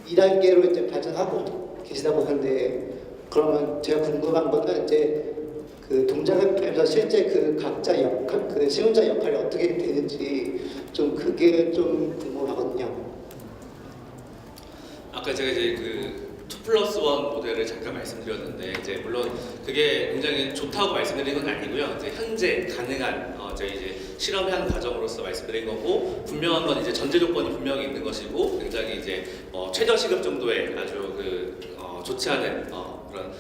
2단계로 이제 발전하고 계시다고 하는데 그러면 제가 궁금한 거는 이제 그 동작 FM에서 실제 그 각자 역할, 그 실무자 역할이 어떻게 되는지 좀 그게 좀 궁금하거든요. 아까 제가 이제 그 2+1 모델을 잠깐 말씀드렸는데 이제 물론 그게 굉장히 좋다고 말씀드린 건 아니고요. 이제 현재 가능한 저희 이제 실험한 과정으로서 말씀드린 거고 분명한 건 이제 전제 조건이 분명히 있는 것이고 굉장히 이제 최저 시급 정도의 아주 좋지 않은 그런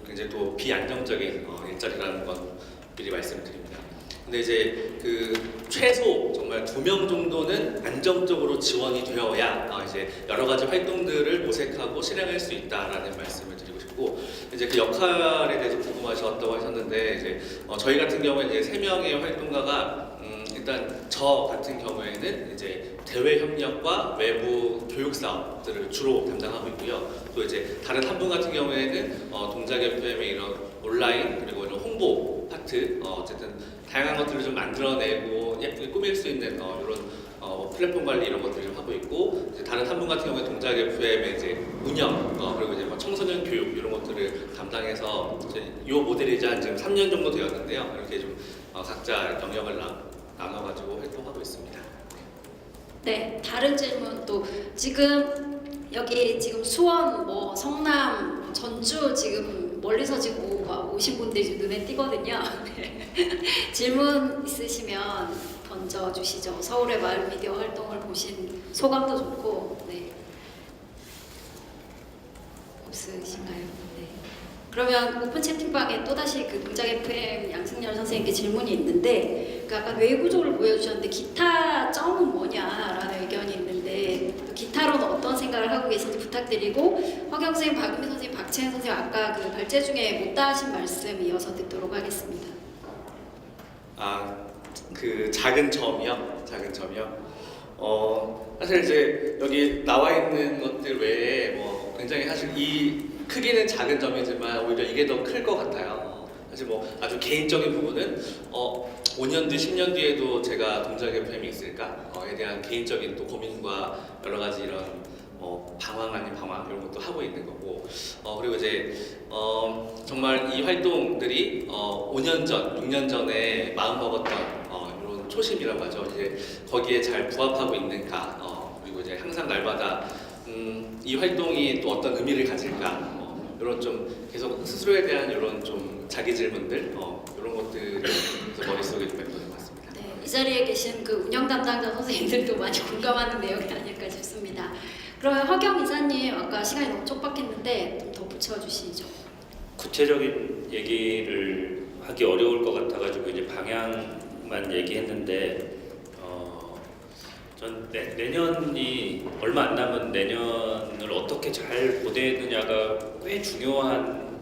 굉장히 또 비안정적인 일자리라는 건 미리 말씀드립니다. 근데 이제 그 최소 정말 2명 정도는 안정적으로 지원이 되어야 이제 여러 가지 활동들을 모색하고 실행할 수 있다라는 말씀을 드리고 싶고, 이제 그 역할에 대해서 궁금하셨다고 하셨는데, 이제 저희 같은 경우에 이제 3명의 활동가가 일단 저 같은 경우에는 이제 대외 협력과 외부 교육 사업들을 주로 담당하고 있고요. 또 이제 다른 한 분 같은 경우에는 동작 FM의 이런 온라인 그리고 이런 홍보 파트, 어쨌든 다양한 것들을 좀 만들어내고 예쁘게 꾸밀 수 있는 이런 플랫폼 관리 이런 것들을 좀 하고 있고, 이제 다른 한 분 같은 경우에 동작 FM의 이제 운영 그리고 이제 뭐 청소년 교육 이런 것들을 담당해서 이제 이 모델이 이제 한 지금 3년 정도 되었는데요. 이렇게 좀 각자 영역을 나눠가지고 활동하고 있습니다. 네, 다른 질문 또 지금 여기 지금 수원, 뭐 성남, 전주 지금 멀리서 지금 오신 분들이 지금 눈에 띄거든요. 네. 질문 있으시면 던져주시죠. 서울의 마을 미디어 활동을 보신 소감도 좋고, 네. 없으신가요? 네. 그러면 오픈 채팅방에 또다시 그 동작 FM 양승열 선생님께 질문이 있는데, 그 아까 외부적으로 보여주셨는데 기타 점은 뭐냐라는 의견이 있는데, 기타로는 어떤 생각을 하고 계신지 부탁드리고, 허경 선생님, 박은미 선생님, 박채은 선생님 아까 그 발제 중에 못다 하신 말씀 이어서 듣도록 하겠습니다. 그 작은 점이요? 작은 점이요? 사실 이제 여기 나와 있는 것들 외에 뭐 굉장히 사실 이 크기는 작은 점이지만 오히려 이게 더 클 것 같아요. 사실 뭐 아주 개인적인 부분은 5년 뒤, 10년 뒤에도 제가 동작 FM이 있을까에 대한 개인적인 또 고민과 여러 가지 이런 방황 아닌 방황 이런 것도 하고 있는 거고, 그리고 이제 정말 이 활동들이 5년 전, 6년 전에 마음 먹었던 이런 초심이라고 하죠. 이제 거기에 잘 부합하고 있는가, 그리고 이제 항상 날마다 이 활동이 또 어떤 의미를 가질까, 이런 좀 계속 스스로에 대한 이런 좀 자기 질문들, 이런 것들이 머릿속에 좀 맴도는 것 같습니다. 네, 이 자리에 계신 그 운영 담당자 선생님들도 많이 공감하는 내용이 아닐까 싶습니다. 그러면 허경 이사님, 아까 시간이 너무 촉박했는데 좀 더 붙여주시죠. 구체적인 얘기를 하기 어려울 것 같아가지고 이제 방향만 얘기했는데, 전 내년이 얼마 안 남은 내년을 어떻게 잘 보내느냐가 꽤 중요한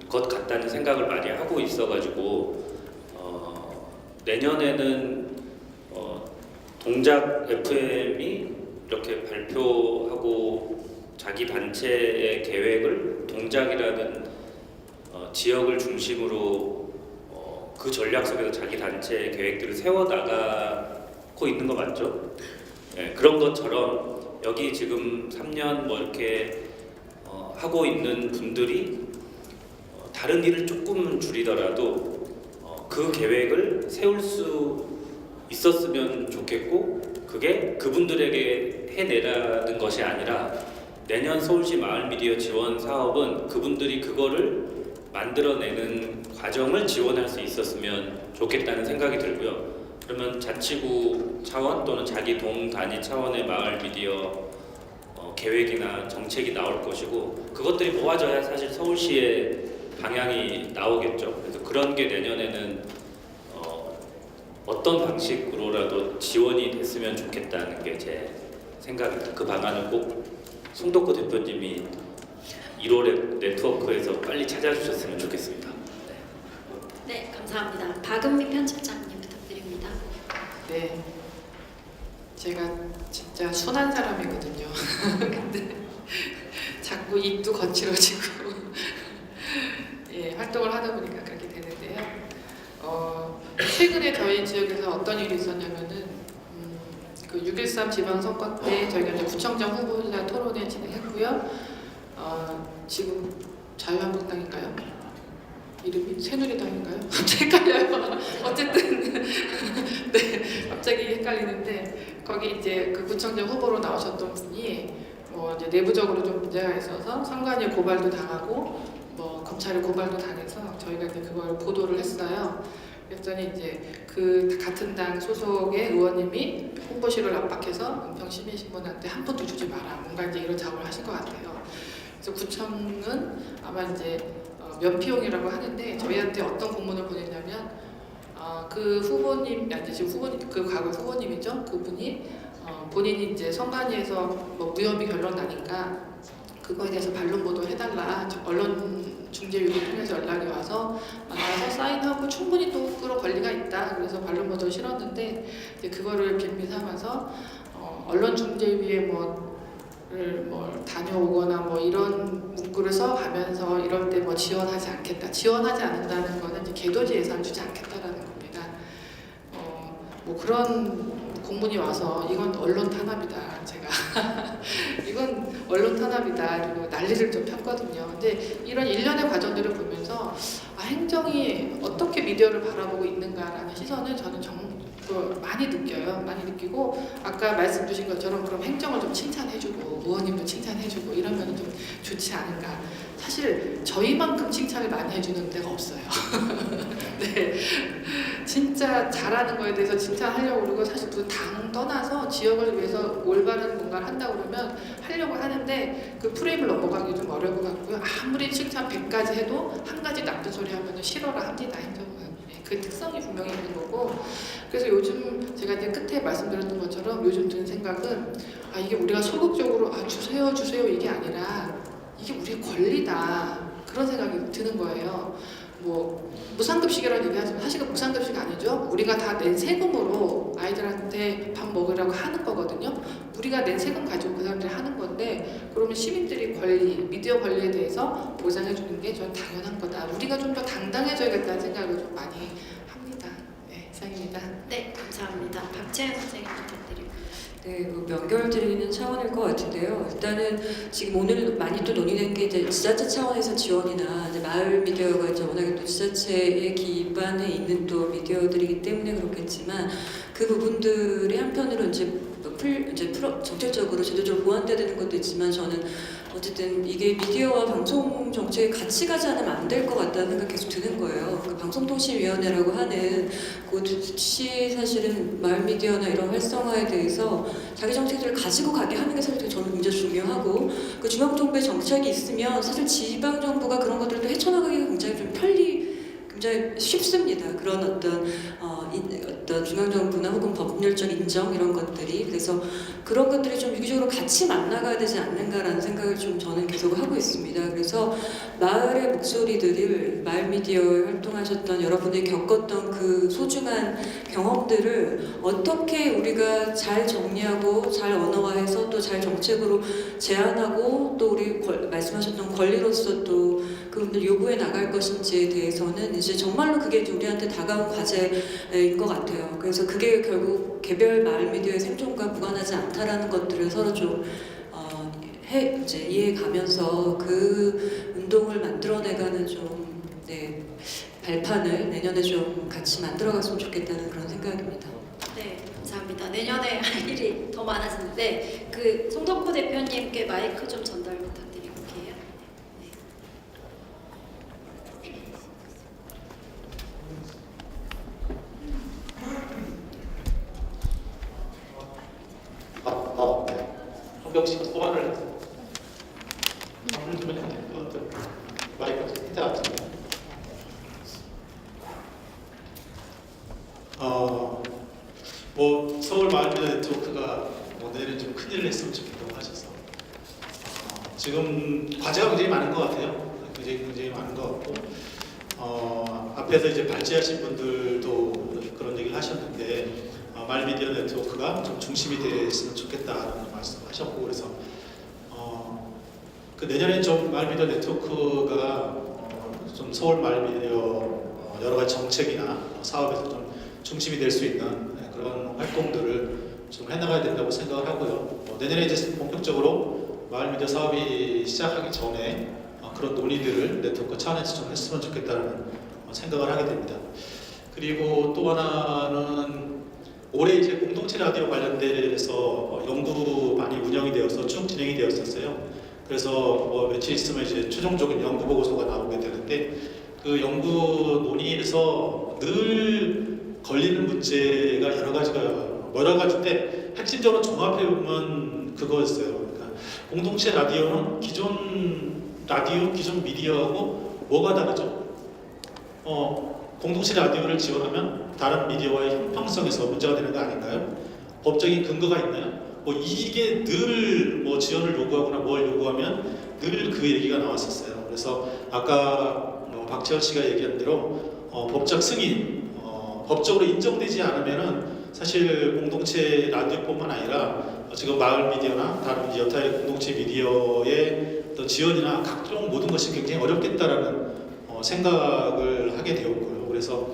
것 같다는 생각을 많이 하고 있어가지고 내년에는 동작 FM이 이렇게 발표하고 자기 단체의 계획을 동작이라는 지역을 중심으로 그 전략 속에서 자기 단체의 계획들을 세워나가고 있는 거 맞죠? 네, 그런 것처럼 여기 지금 3년 뭐 이렇게 하고 있는 분들이 다른 일을 조금 줄이더라도 그 계획을 세울 수 있었으면 좋겠고, 그게 그분들에게 해내라는 것이 아니라 내년 서울시 마을 미디어 지원 사업은 그분들이 그거를 만들어내는 과정을 지원할 수 있었으면 좋겠다는 생각이 들고요. 그러면 자치구 차원 또는 자기 동 단위 차원의 마을 미디어 계획이나 정책이 나올 것이고, 그것들이 모아져야 사실 서울시의 방향이 나오겠죠. 그래서 그런 게 내년에는 어떤 방식으로라도 지원이 됐으면 좋겠다는 게 제 생각입니다. 그 방안을 꼭 송덕구 대표님이 1월에 네트워크에서 빨리 찾아주셨으면 좋겠습니다. 네, 감사합니다. 박은미 편집장님 부탁드립니다. 네, 제가 진짜 순한 사람이거든요. 근데 자꾸 입도 거칠어지고 예, 활동을 하다 보니까 그렇게 되는데요. 최근에 저희 지역에서 어떤 일이 있었냐면은 그 6.13 지방선거 때 저희가 이제 구청장 후보자 토론회 진행했고요. 지금 자유한국당인가요? 이름이 새누리당인가요? 헷갈려요. 어쨌든 네, 갑자기 헷갈리는데, 거기 이제 그 구청장 후보로 나오셨던 분이 뭐 이제 내부적으로 좀 문제가 있어서 선관위 고발도 당하고 뭐 검찰에 고발도 당해서 저희가 이제 그걸 보도를 했어요. 그랬더니 이제 그 같은 당 소속의 의원님이 홍보실을 압박해서 은평 시민신문한테 한 푼도 주지 마라, 뭔가 이제 이런 작업을 하신 것 같아요. 그래서 구청은 아마 이제 면피용이라고 하는데 저희한테 어떤 공문을 보냈냐면 그 후보님, 아니 지금 후보님, 그 과거 후보님이죠. 그분이 본인이 이제 선관위에서 뭐 무혐의 결론 나니까 그거에 대해서 반론 보도해달라. 언론중재위를 통해서 연락이 와서 만나서 사인하고 충분히 또 그런 권리가 있다. 그래서 반론 보도를 실었는데 이제 그거를 빌미 삼아서 언론중재위에 뭐 다녀오거나 뭐 이런 문구를 써가면서 이럴 때 뭐 지원하지 않겠다. 지원하지 않는다는 거는 이제 계도지 예산 주지 않겠다라는 겁니다. 뭐 그런 공문이 와서 이건 언론 탄압이다. 제가 이건 언론 탄압이다. 그리고 난리를 좀 폈거든요. 근데 이런 일련의 과정들을 보면서 행정이 어떻게 미디어를 바라보고 있는가라는 시선을 저는 많이 느껴요. 많이 느끼고 아까 말씀 주신 것처럼 그럼 행정을 좀 칭찬해주고 의원님도 칭찬해주고 이러면 좀 좋지 않은가. 사실 저희만큼 칭찬을 많이 해주는 데가 없어요. 네, 진짜 잘하는 거에 대해서 칭찬하려고 그러고 사실 그 당 떠나서 지역을 위해서 올바른 뭔가를 한다고 그러면 하려고 하는데 그 프레임을 넘어가기 좀 어려울 것 같고요. 아무리 칭찬 100가지 해도 한 가지 나쁜 소리 하면 싫어라 합니다. 행정은. 그 특성이 분명히 있는 거고 그래서 요즘 제가 이제 끝에 말씀드렸던 것처럼 요즘 드는 생각은 이게 우리가 소극적으로 주세요 이게 아니라 이게 우리의 권리다 그런 생각이 드는 거예요. 뭐 무상급식이라는 얘기하지만 사실은 무상급식 아니죠. 우리가 다 낸 세금으로 아이들한테 밥 먹으라고 하는 거거든요. 우리가 낸 세금 가지고 그 사람들이 하는 건데 그러면 시민들이 미디어 권리에 대해서 보장해 주는 게 전 당연한 거다. 우리가 좀 더 당당해져야겠다는 생각을 좀 많이 합니다. 네, 이상입니다. 네, 감사합니다. 박채연 선생님 부탁드립니다. 네, 뭐 연결드리는 차원일 것 같은데요. 일단은 지금 오늘 많이 또 논의된 게 이제 지자체 차원에서 지원이나 이제 마을 미디어가 이제 워낙에 또 지자체에 기반에 있는 또 미디어들이기 때문에 그렇겠지만 그 부분들이 한편으로 이제 정책적으로 제도적으로 보완돼야 되는 것도 있지만 저는 어쨌든 이게 미디어와 방송 정책이 같이 가지 않으면 안 될 것 같다는 생각이 계속 드는 거예요. 그 방송통신위원회라고 하는 곳이 사실은 마을 미디어나 이런 활성화에 대해서 자기 정책들을 가지고 가게 하는 게 사실 저는 굉장히 중요하고 그 중앙정부의 정책이 있으면 사실 지방정부가 그런 것들도 헤쳐나가기가 굉장히 좀 굉장히 쉽습니다. 그런 어떤 중앙정부나 혹은 법률적 인정 이런 것들이 그래서 그런 것들이 좀 유기적으로 같이 만나가야 되지 않는가라는 생각을 좀 저는 계속 하고 있습니다. 그래서 마을의 목소리들을 마을 미디어에 활동하셨던 여러분들이 겪었던 그 소중한 경험들을 어떻게 우리가 잘 정리하고 잘 언어화해서 또 잘 정책으로 제안하고 또 우리 말씀하셨던 권리로서 또 그분들 요구해 나갈 것인지에 대해서는 이제 정말로 그게 우리한테 다가온 과제인 것 같아요. 그래서 그게 결국 개별 마을 미디어의 생존과 무관하지 않다라는 것들을 서로 좀 이제 이해가면서 그 운동을 만들어내가는 좀 발판을 내년에 좀 같이 만들어갔으면 좋겠다는 그런 생각입니다. 네, 감사합니다. 내년에 할 일이 더 많아지는데 그 송덕호 대표님께 마이크 좀 전달 부탁드릴게요. 한 명씩 소환을 해서 마이크 힌트 같은데. 뭐 서울 마을 미디어 네트워크가 내년 좀 큰일을 했으면 좋겠다고 하셔서 지금 과제가 굉장히 많은 것 같아요. 굉장히 많은 것 같고 앞에서 이제 발제하신 분들도 그런 얘기를 하셨는데 마을 미디어 네트워크가 좀 중심이 됐으면 좋겠다라는 말씀하셨고 그래서 그 내년에 좀 마을 미디어 네트워크가 좀 서울 마을 미디어 여러 가지 정책이나 사업에서 좀 중심이 될 수 있는 그런 활동들을 좀 해나가야 된다고 생각을 하고요. 내년에 이제 본격적으로 마을 미디어 사업이 시작하기 전에 그런 논의들을 네트워크 차원에서 좀 했으면 좋겠다는 생각을 하게 됩니다. 그리고 또 하나는 올해 이제 공동체 라디오 관련돼서 연구 많이 운영이 되어서 쭉 진행이 되었었어요. 그래서 뭐 며칠 있으면 이제 최종적인 연구 보고서가 나오게 되는데 그 연구 논의에서 늘 걸리는 문제가 여러 가지인데 핵심적으로 종합해 보면 그거였어요. 그러니까 공동체 라디오는 기존 라디오, 기존 미디어하고 뭐가 다르죠? 공동체 라디오를 지원하면 다른 미디어와의 형평성에서 문제가 되는 거 아닌가요? 법적인 근거가 있나요? 뭐 이게 늘 뭐 지원을 요구하거나 뭘 요구하면 늘 그 얘기가 나왔었어요. 그래서 아까 박재원 씨가 얘기한 대로 법적 승인, 법적으로 인정되지 않으면은 사실 공동체 라디오뿐만 아니라 지금 마을 미디어나 다른 여타의 공동체 미디어의 어떤 지원이나 각종 모든 것이 굉장히 어렵겠다라는 생각을 하게 되었고요. 그래서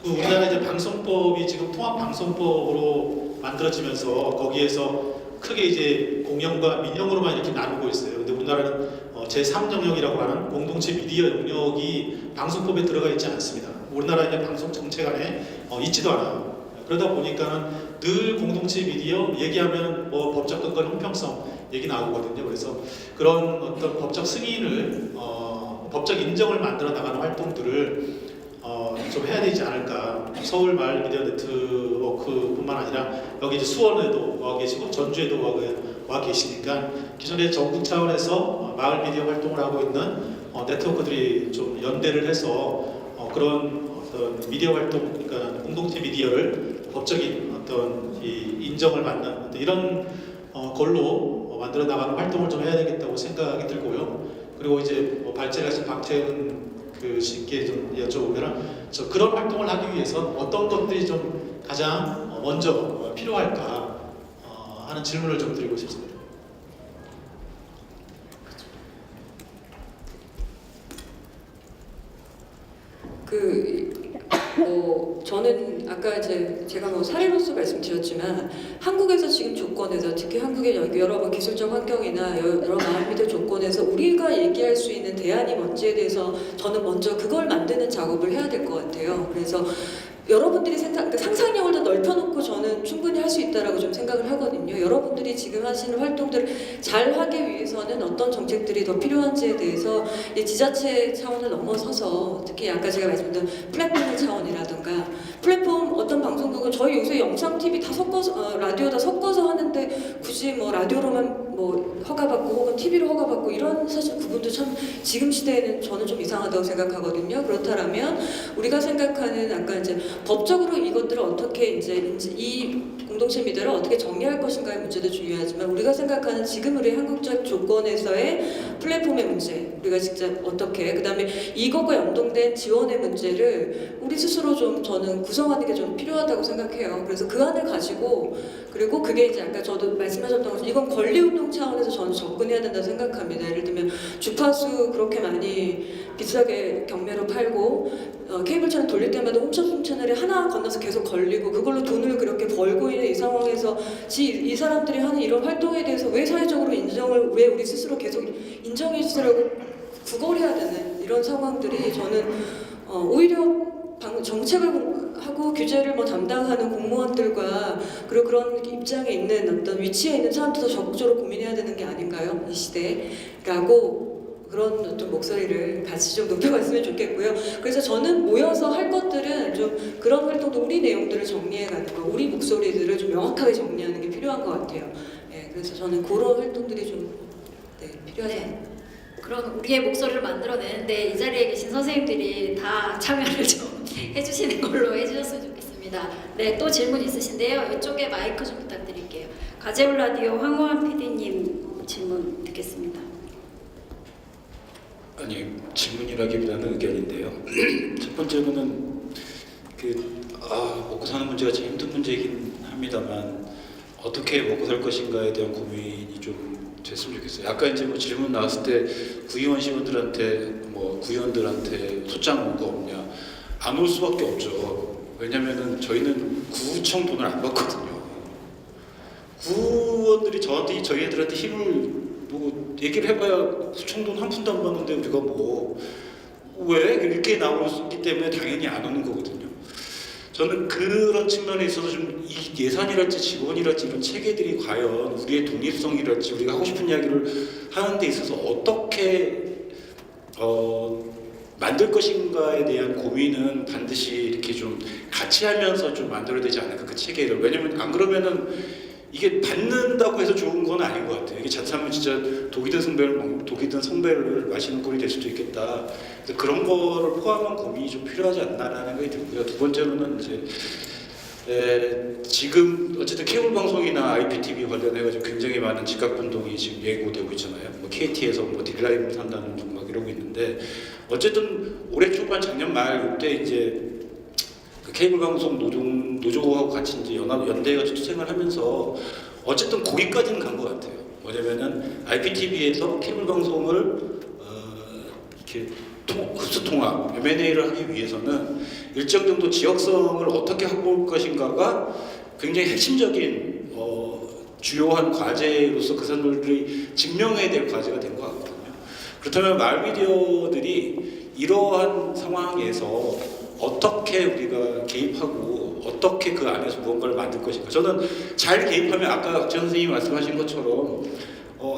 우리나라 이제 방송법이 지금 통합방송법으로 만들어지면서 거기에서 크게 이제 공영과 민영으로만 이렇게 나누고 있어요. 근데 우리나라는 제3영역이라고 하는 공동체 미디어 영역이 방송법에 들어가 있지 않습니다. 우리나라 이제 방송 정책 안에 있지도 않아요. 그러다 보니까는 늘 공동체 미디어 얘기하면 뭐 법적 근거 형평성 얘기 나오거든요. 그래서 그런 어떤 법적 승인을 법적 인정을 만들어 나가는 활동들을 좀 해야 되지 않을까. 서울 마을 미디어 네트워크뿐만 아니라 여기 이제 수원에도 와 계시고 전주에도 와 계시니까 기존에 전국 차원에서 마을 미디어 활동을 하고 있는 네트워크들이 좀 연대를 해서 그런 어떤 미디어 활동, 그러니까 공동체 미디어를 법적인 어떤 이 인정을 받는 이런 걸로 만들어 나가는 활동을 좀 해야 되겠다고 생각이 들고요. 그리고 이제 발제하신 박재은 그 씨께 좀 여쭤보면 그런 활동을 하기 위해서 어떤 것들이 좀 가장 먼저 필요할까 하는 질문을 좀 드리고 싶습니다. 저는 아까 제가 뭐 사례로서 말씀드렸지만 한국에서 지금 조건에서 특히 한국의 여러 기술적 환경이나 여러 마을 미디어 조건에서 우리가 얘기할 수 있는 대안이 뭔지에 대해서 저는 먼저 그걸 만드는 작업을 해야 될 것 같아요. 그래서 여러분들이 상상력을 더 넓혀놓고 저는 충분히 할 수 있다라고 좀 생각을 하거든요. 여러분들이 지금 하시는 활동들을 잘 하기 위해서는 어떤 정책들이 더 필요한지에 대해서 이 지자체 차원을 넘어서서 특히 아까 제가 말씀드린 플랫폼 차원이라든가 플랫폼 어떤 방송국은 저희 요새 영상, TV 다 섞어서 라디오 다 섞어서 하는데 굳이 뭐 라디오로만 뭐 허가받고 혹은 TV로 허가받고 이런 사실 부분도 참 지금 시대에는 저는 좀 이상하다고 생각하거든요. 그렇다면 우리가 생각하는 아까 이제 법적으로 이것들을 어떻게 이제 이 공동체 미디어를 어떻게 정리할 것인가의 문제도 중요하지만 우리가 생각하는 지금 우리 한국적 조건에서의 플랫폼의 문제 우리가 직접 어떻게 그다음에 이것과 연동된 지원의 문제를 우리 스스로 좀 저는 구성하는 게 좀 필요하다고 생각해요. 그래서 그 안을 가지고 그리고 그게 이제 아까 저도 말씀하셨던 것처럼 이건 권리운동 차원에서 저는 접근해야 된다고 생각합니다. 예를 들면 주파수 그렇게 많이 비싸게 경매로 팔고 케이블 채널 돌릴 때마다 홈쇼핑 채널이 하나 건너서 계속 걸리고 그걸로 돈을 그렇게 벌고 있는 이 상황에서 이 사람들이 하는 이런 활동에 대해서 왜 사회적으로 인정을 왜 우리 스스로 계속 인정해 주시라고 구걸해야 되는 이런 상황들이 저는 오히려 정책을 하고 규제를 뭐 담당하는 공무원들과 그리고 그런 입장에 있는 어떤 위치에 있는 사람들도 적극적으로 고민해야 되는 게 아닌가요? 이 시대라고 그런 어떤 목소리를 같이 좀 높여갔으면 좋겠고요. 그래서 저는 모여서 할 것들은 좀 그런 활동도 우리 내용들을 정리해가는 거, 우리 목소리들을 좀 명확하게 정리하는 게 필요한 것 같아요. 네, 그래서 저는 그런 활동들이 좀 필요하지 않나요? 그런 우리의 목소리를 만들어내는데 이 자리에 계신 선생님들이 다 참여를 좀 해주시는 걸로 해주셨으면 좋겠습니다. 네, 또 질문 있으신데요. 이쪽에 마이크 좀 부탁드릴게요. 가재울 라디오 황호환 PD님 질문 듣겠습니다. 아니 질문이라기보다는 의견인데요. 첫 번째로는 먹고 사는 문제가 참 힘든 문제이긴 합니다만 어떻게 먹고 살 것인가에 대한 고민이 좀 됐으면 좋겠어요. 아까 이제 뭐 질문 나왔을 때 구의원 시원들한테 구의원들한테 소장 온 거 없냐 안 올 수밖에 없죠. 왜냐면은 저희는 구청 돈을 안 받거든요. 구의원들이 저희 애들한테 힘을 뭐 얘기를 해봐야 구청 돈 한 푼도 안 받는데 우리가 왜 이렇게 나오기 때문에 당연히 안 오는 거거든요. 저는 그런 측면에 있어서 좀 이 예산이랄지 지원이랄지 이런 체계들이 과연 우리의 독립성이랄지 우리가 하고 싶은 이야기를 하는 데 있어서 어떻게 만들 것인가에 대한 고민은 반드시 이렇게 좀 같이 하면서 좀 만들어야 되지 않을까 그 체계를. 왜냐면 안 그러면은 이게 받는다고 해서 좋은 건 아닌 것 같아요. 이게 자칫하면 진짜 독이든 성배를 마시는 꼴이 될 수도 있겠다. 그래서 그런 거를 포함한 고민이 좀 필요하지 않나라는 생각이 들고요. 두 번째로는 이제 지금 어쨌든 케이블 방송이나 IPTV 관련해가지고 굉장히 많은 집값 변동이 지금 예고되고 있잖아요. 뭐 KT에서 뭐 딜라임을 산다는 둥 막 이러고 있는데 어쨌든 올해 초반 작년 말 이때 이제 그 케이블 방송 노조하고 같이 이제 연대가 투쟁을 하면서 어쨌든 거기까지는 간 것 같아요. 뭐냐면은 IPTV에서 케이블 방송을 이렇게 흡수 통합 M&A를 하기 위해서는 일정 정도 지역성을 어떻게 확보할 것인가가 굉장히 핵심적인 주요한 과제로서 그 사람들이 증명해야 될 과제가 된 것 같거든요. 그렇다면 마을 미디어들이 이러한 상황에서 어떻게 우리가 개입하고 어떻게 그 안에서 무언가를 만들 것인가. 저는 잘 개입하면 아까 박지원 선생님이 말씀하신 것처럼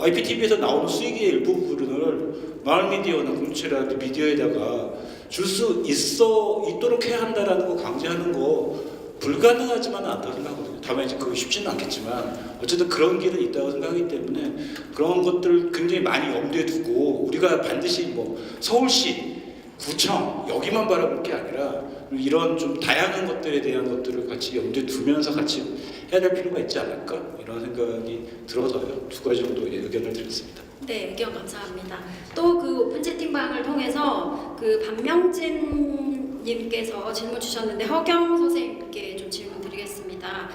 IPTV에서 나오는 수익의 일부분을 마을 미디어나 공동체라든지 미디어에다가 줄 수 있도록 해야 한다라는 거 강제하는 거 불가능하지만은 않다고 생각하거든요. 다만 이제 그거 쉽지는 않겠지만 어쨌든 그런 길은 있다고 생각하기 때문에 그런 것들을 굉장히 많이 염두에 두고 우리가 반드시 뭐 서울시, 구청 여기만 바라볼 게 아니라 이런 좀 다양한 것들에 대한 것들을 같이 염두에 두면서 같이 해야 될 필요가 있지 않을까 이런 생각이 들어서요. 두 가지 정도의 의견을 드렸습니다. 네, 의견 감사합니다. 또 그 오픈 채팅방을 통해서 그 반명진 님께서 질문 주셨는데 허경 선생님께 좀 질문 드리겠습니다.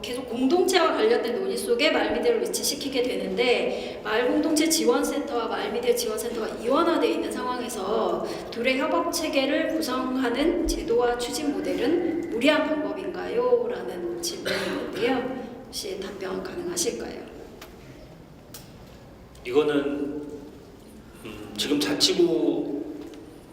계속 공동체와 관련된 논의 속에 마을미디어를 위치시키게 되는데 마을공동체 지원센터와 마을미디어 지원센터가 이원화되어 있는 상황에서 둘의 협업체계를 구성하는 제도와 추진 모델은 무리한 방법인가요? 라는 질문이 있는데요. 혹시 답변 가능하실까요? 이거는 지금 자치구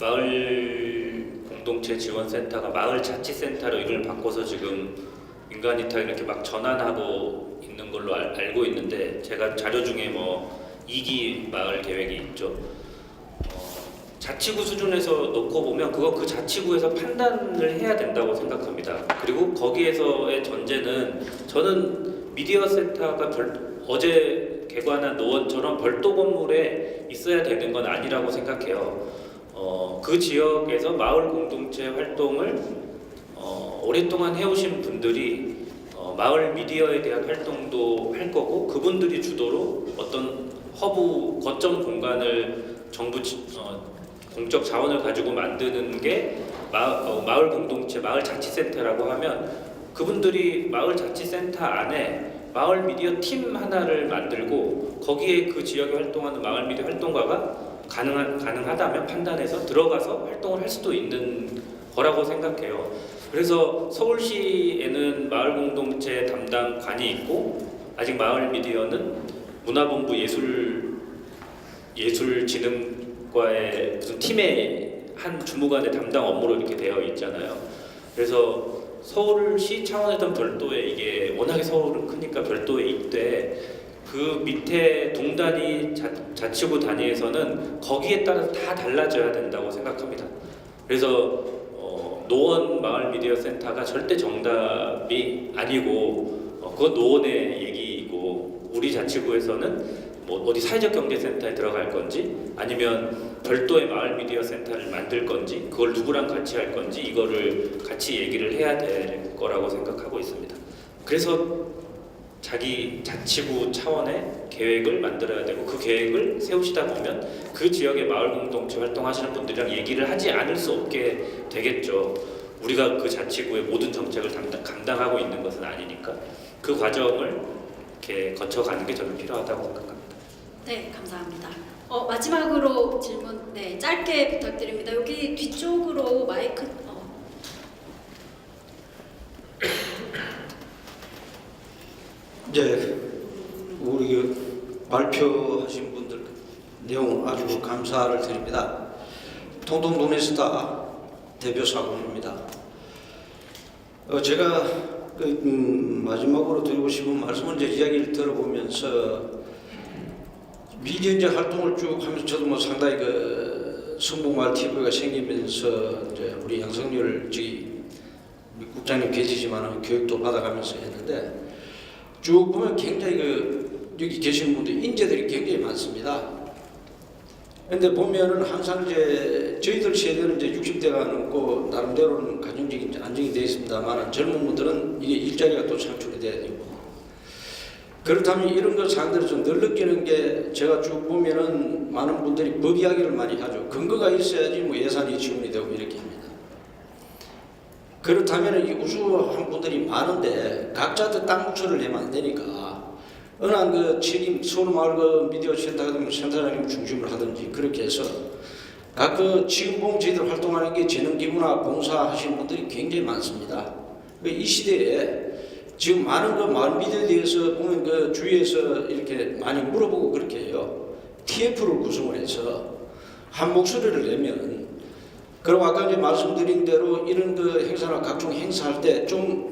마을 공동체 지원센터가 마을 자치센터로 이름을 바꿔서 지금 민간이타 이렇게 막 전환하고 있는 걸로 알고 있는데 제가 자료 중에 뭐 2기 마을 계획이 있죠. 자치구 수준에서 놓고 보면 그 자치구에서 판단을 해야 된다고 생각합니다. 그리고 거기에서의 전제는 저는 미디어 센터가 어제 개관한 노원처럼 별도 건물에 있어야 되는 건 아니라고 생각해요. 그 지역에서 마을 공동체 활동을 오랫동안 해오신 분들이 마을 미디어에 대한 활동도 할 거고 그분들이 주도로 어떤 허브 거점 공간을 정부 공적 자원을 가지고 만드는 게 마을 공동체 마을 자치센터라고 하면 그분들이 마을 자치센터 안에 마을 미디어 팀 하나를 만들고 거기에 그 지역에 활동하는 마을 미디어 활동가가 가능하다면 판단해서 들어가서 활동을 할 수도 있는 거라고 생각해요. 그래서 서울시에는 마을 공동체 담당관이 있고 아직 마을 미디어는 문화본부 예술진흥과의 무슨 팀의 한 주무관의 담당 업무로 이렇게 되어 있잖아요. 그래서 서울시 차원에서는 별도의 이게 워낙에 서울은 크니까 별도의 있대. 그 밑에 동단위 자치구 단위에서는 거기에 따라서 다 달라져야 된다고 생각합니다. 그래서 노원 마을 미디어 센터가 절대 정답이 아니고 그건 노원의 얘기이고 우리 자치구에서는 뭐 어디 사회적 경제센터에 들어갈 건지 아니면 별도의 마을 미디어 센터를 만들 건지 그걸 누구랑 같이 할 건지 이거를 같이 얘기를 해야 될 거라고 생각하고 있습니다. 그래서 자기 자치구 차원의 계획을 만들어야 되고 그 계획을 세우시다 보면 그 지역의 마을 공동체 활동하시는 분들이랑 얘기를 하지 않을 수 없게 되겠죠. 우리가 그 자치구의 모든 정책을 감당하고 있는 것은 아니니까 그 과정을 이렇게 거쳐가는 게 저는 필요하다고 생각합니다. 네, 감사합니다. 마지막으로 질문 짧게 부탁드립니다. 여기 뒤쪽으로 마이크 이제 우리 발표하신 분들 내용 아주 감사를 드립니다. 통동 노네스타 대표 사공입니다. 제가 마지막으로 드리고 싶은 말씀은 이제 이야기를 들어보면서 미디어 이제 활동을 쭉 하면서 저도 뭐 상당히 성북마을 TV가 생기면서 이제 우리 양성열 국장님 계시지만 교육도 받아가면서 했는데 쭉 보면 굉장히 여기 계시는 분들 인재들이 굉장히 많습니다. 근데 보면은 항상 이제 저희들 세대는 이제 60대가 넘고 나름대로는 가정적인 이제 안정이 되어 있습니다만 젊은 분들은 이게 일자리가 또 창출이 돼야 되고 그렇다면 이런 것 상대로 좀 늘 느끼는 게 제가 쭉 보면은 많은 분들이 법 이야기를 많이 하죠. 근거가 있어야지 뭐 예산이 지원이 되고 이렇게 합니다. 그렇다면 이 우수한 분들이 많은데 각자한테 땅 묵서를 내면 안 되니까 어느 한 책임 서울마을 미디어 센터가 되면 센터장님 중심을 하든지 그렇게 해서 각 지금 보면 저희들 활동하는 게 재능기부나 봉사하시는 분들이 굉장히 많습니다. 이 시대에 지금 많은 마을 미디어에 대해서 보면 주위에서 이렇게 많이 물어보고 그렇게 해요. TF를 구성을 해서 한 목소리를 내면 그리고 아까 이제 말씀드린 대로 이런 행사나 각종 행사할 때 좀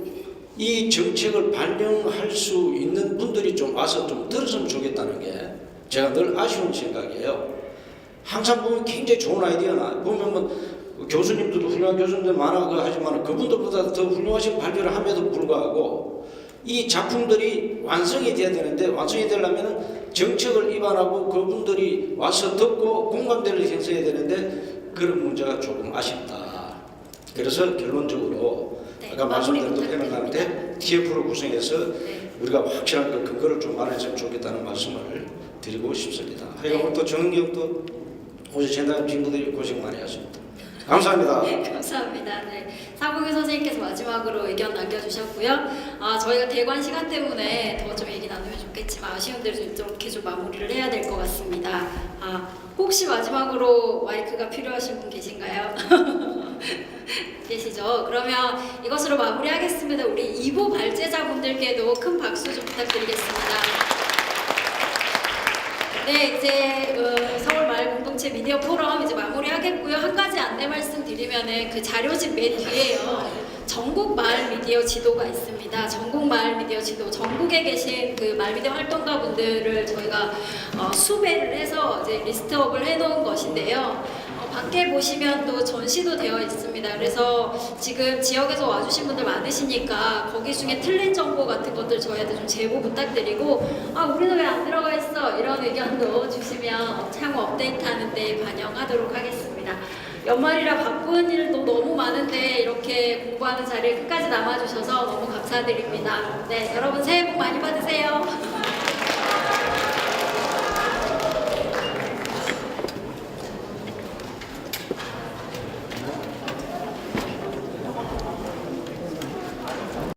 이 정책을 반영할 수 있는 분들이 좀 와서 좀 들었으면 좋겠다는 게 제가 늘 아쉬운 생각이에요. 항상 보면 굉장히 좋은 아이디어나 보면 뭐 교수님들도 훌륭한 교수님들 많아 하지만 그분들보다 더 훌륭하신 발표를 함에도 불구하고 이 작품들이 완성이 돼야 되는데 완성이 되려면 정책을 위반하고 그분들이 와서 듣고 공감대를 형성해야 되는데 그런 문제가 조금 아쉽다. 그래서 결론적으로 아까 말씀드린 패널한테 TF를 구성해서 우리가 확실한 근거를 좀 말해주면 좋겠다는 말씀을 드리고 싶습니다. 하여간 또 정은경도 오늘 재단 친구들이 고생 많이 하십니다. 감사합니다. 네, 감사합니다. 네, 사봉규 선생님께서 마지막으로 의견 남겨주셨고요. 저희가 대관 시간 때문에 더 좀 얘기 나누면 좋겠지만 아쉬운 대로 이렇게 좀 마무리를 해야 될 것 같습니다. 혹시 마지막으로 마이크가 필요하신 분 계신가요? 계시죠? 그러면 이것으로 마무리하겠습니다. 우리 2부 발제자분들께도 큰 박수 좀 부탁드리겠습니다. 네, 이제 서울마을 공동체 미디어 포럼 이제 마무리하겠고요. 한 가지 안내 말씀드리면은 그 자료집 맨 뒤에요. 전국 마을 미디어 지도가 있습니다. 전국 마을 미디어 지도, 전국에 계신 그 마을 미디어 활동가분들을 저희가 수배를 해서 이제 리스트업을 해놓은 것인데요. 밖에 보시면 또 전시도 되어 있습니다. 그래서 지금 지역에서 와주신 분들 많으시니까 거기 중에 틀린 정보 같은 것들 저희한테 좀 제보 부탁드리고 우리는 왜 안 들어가 있어? 이런 의견도 주시면 향후 업데이트하는 데 반영하도록 하겠습니다. 연말이라 바쁜 일도 너무 많은데 이렇게 공부하는 자리에 끝까지 남아주셔서 너무 감사드립니다. 네, 여러분 새해 복 많이 받으세요.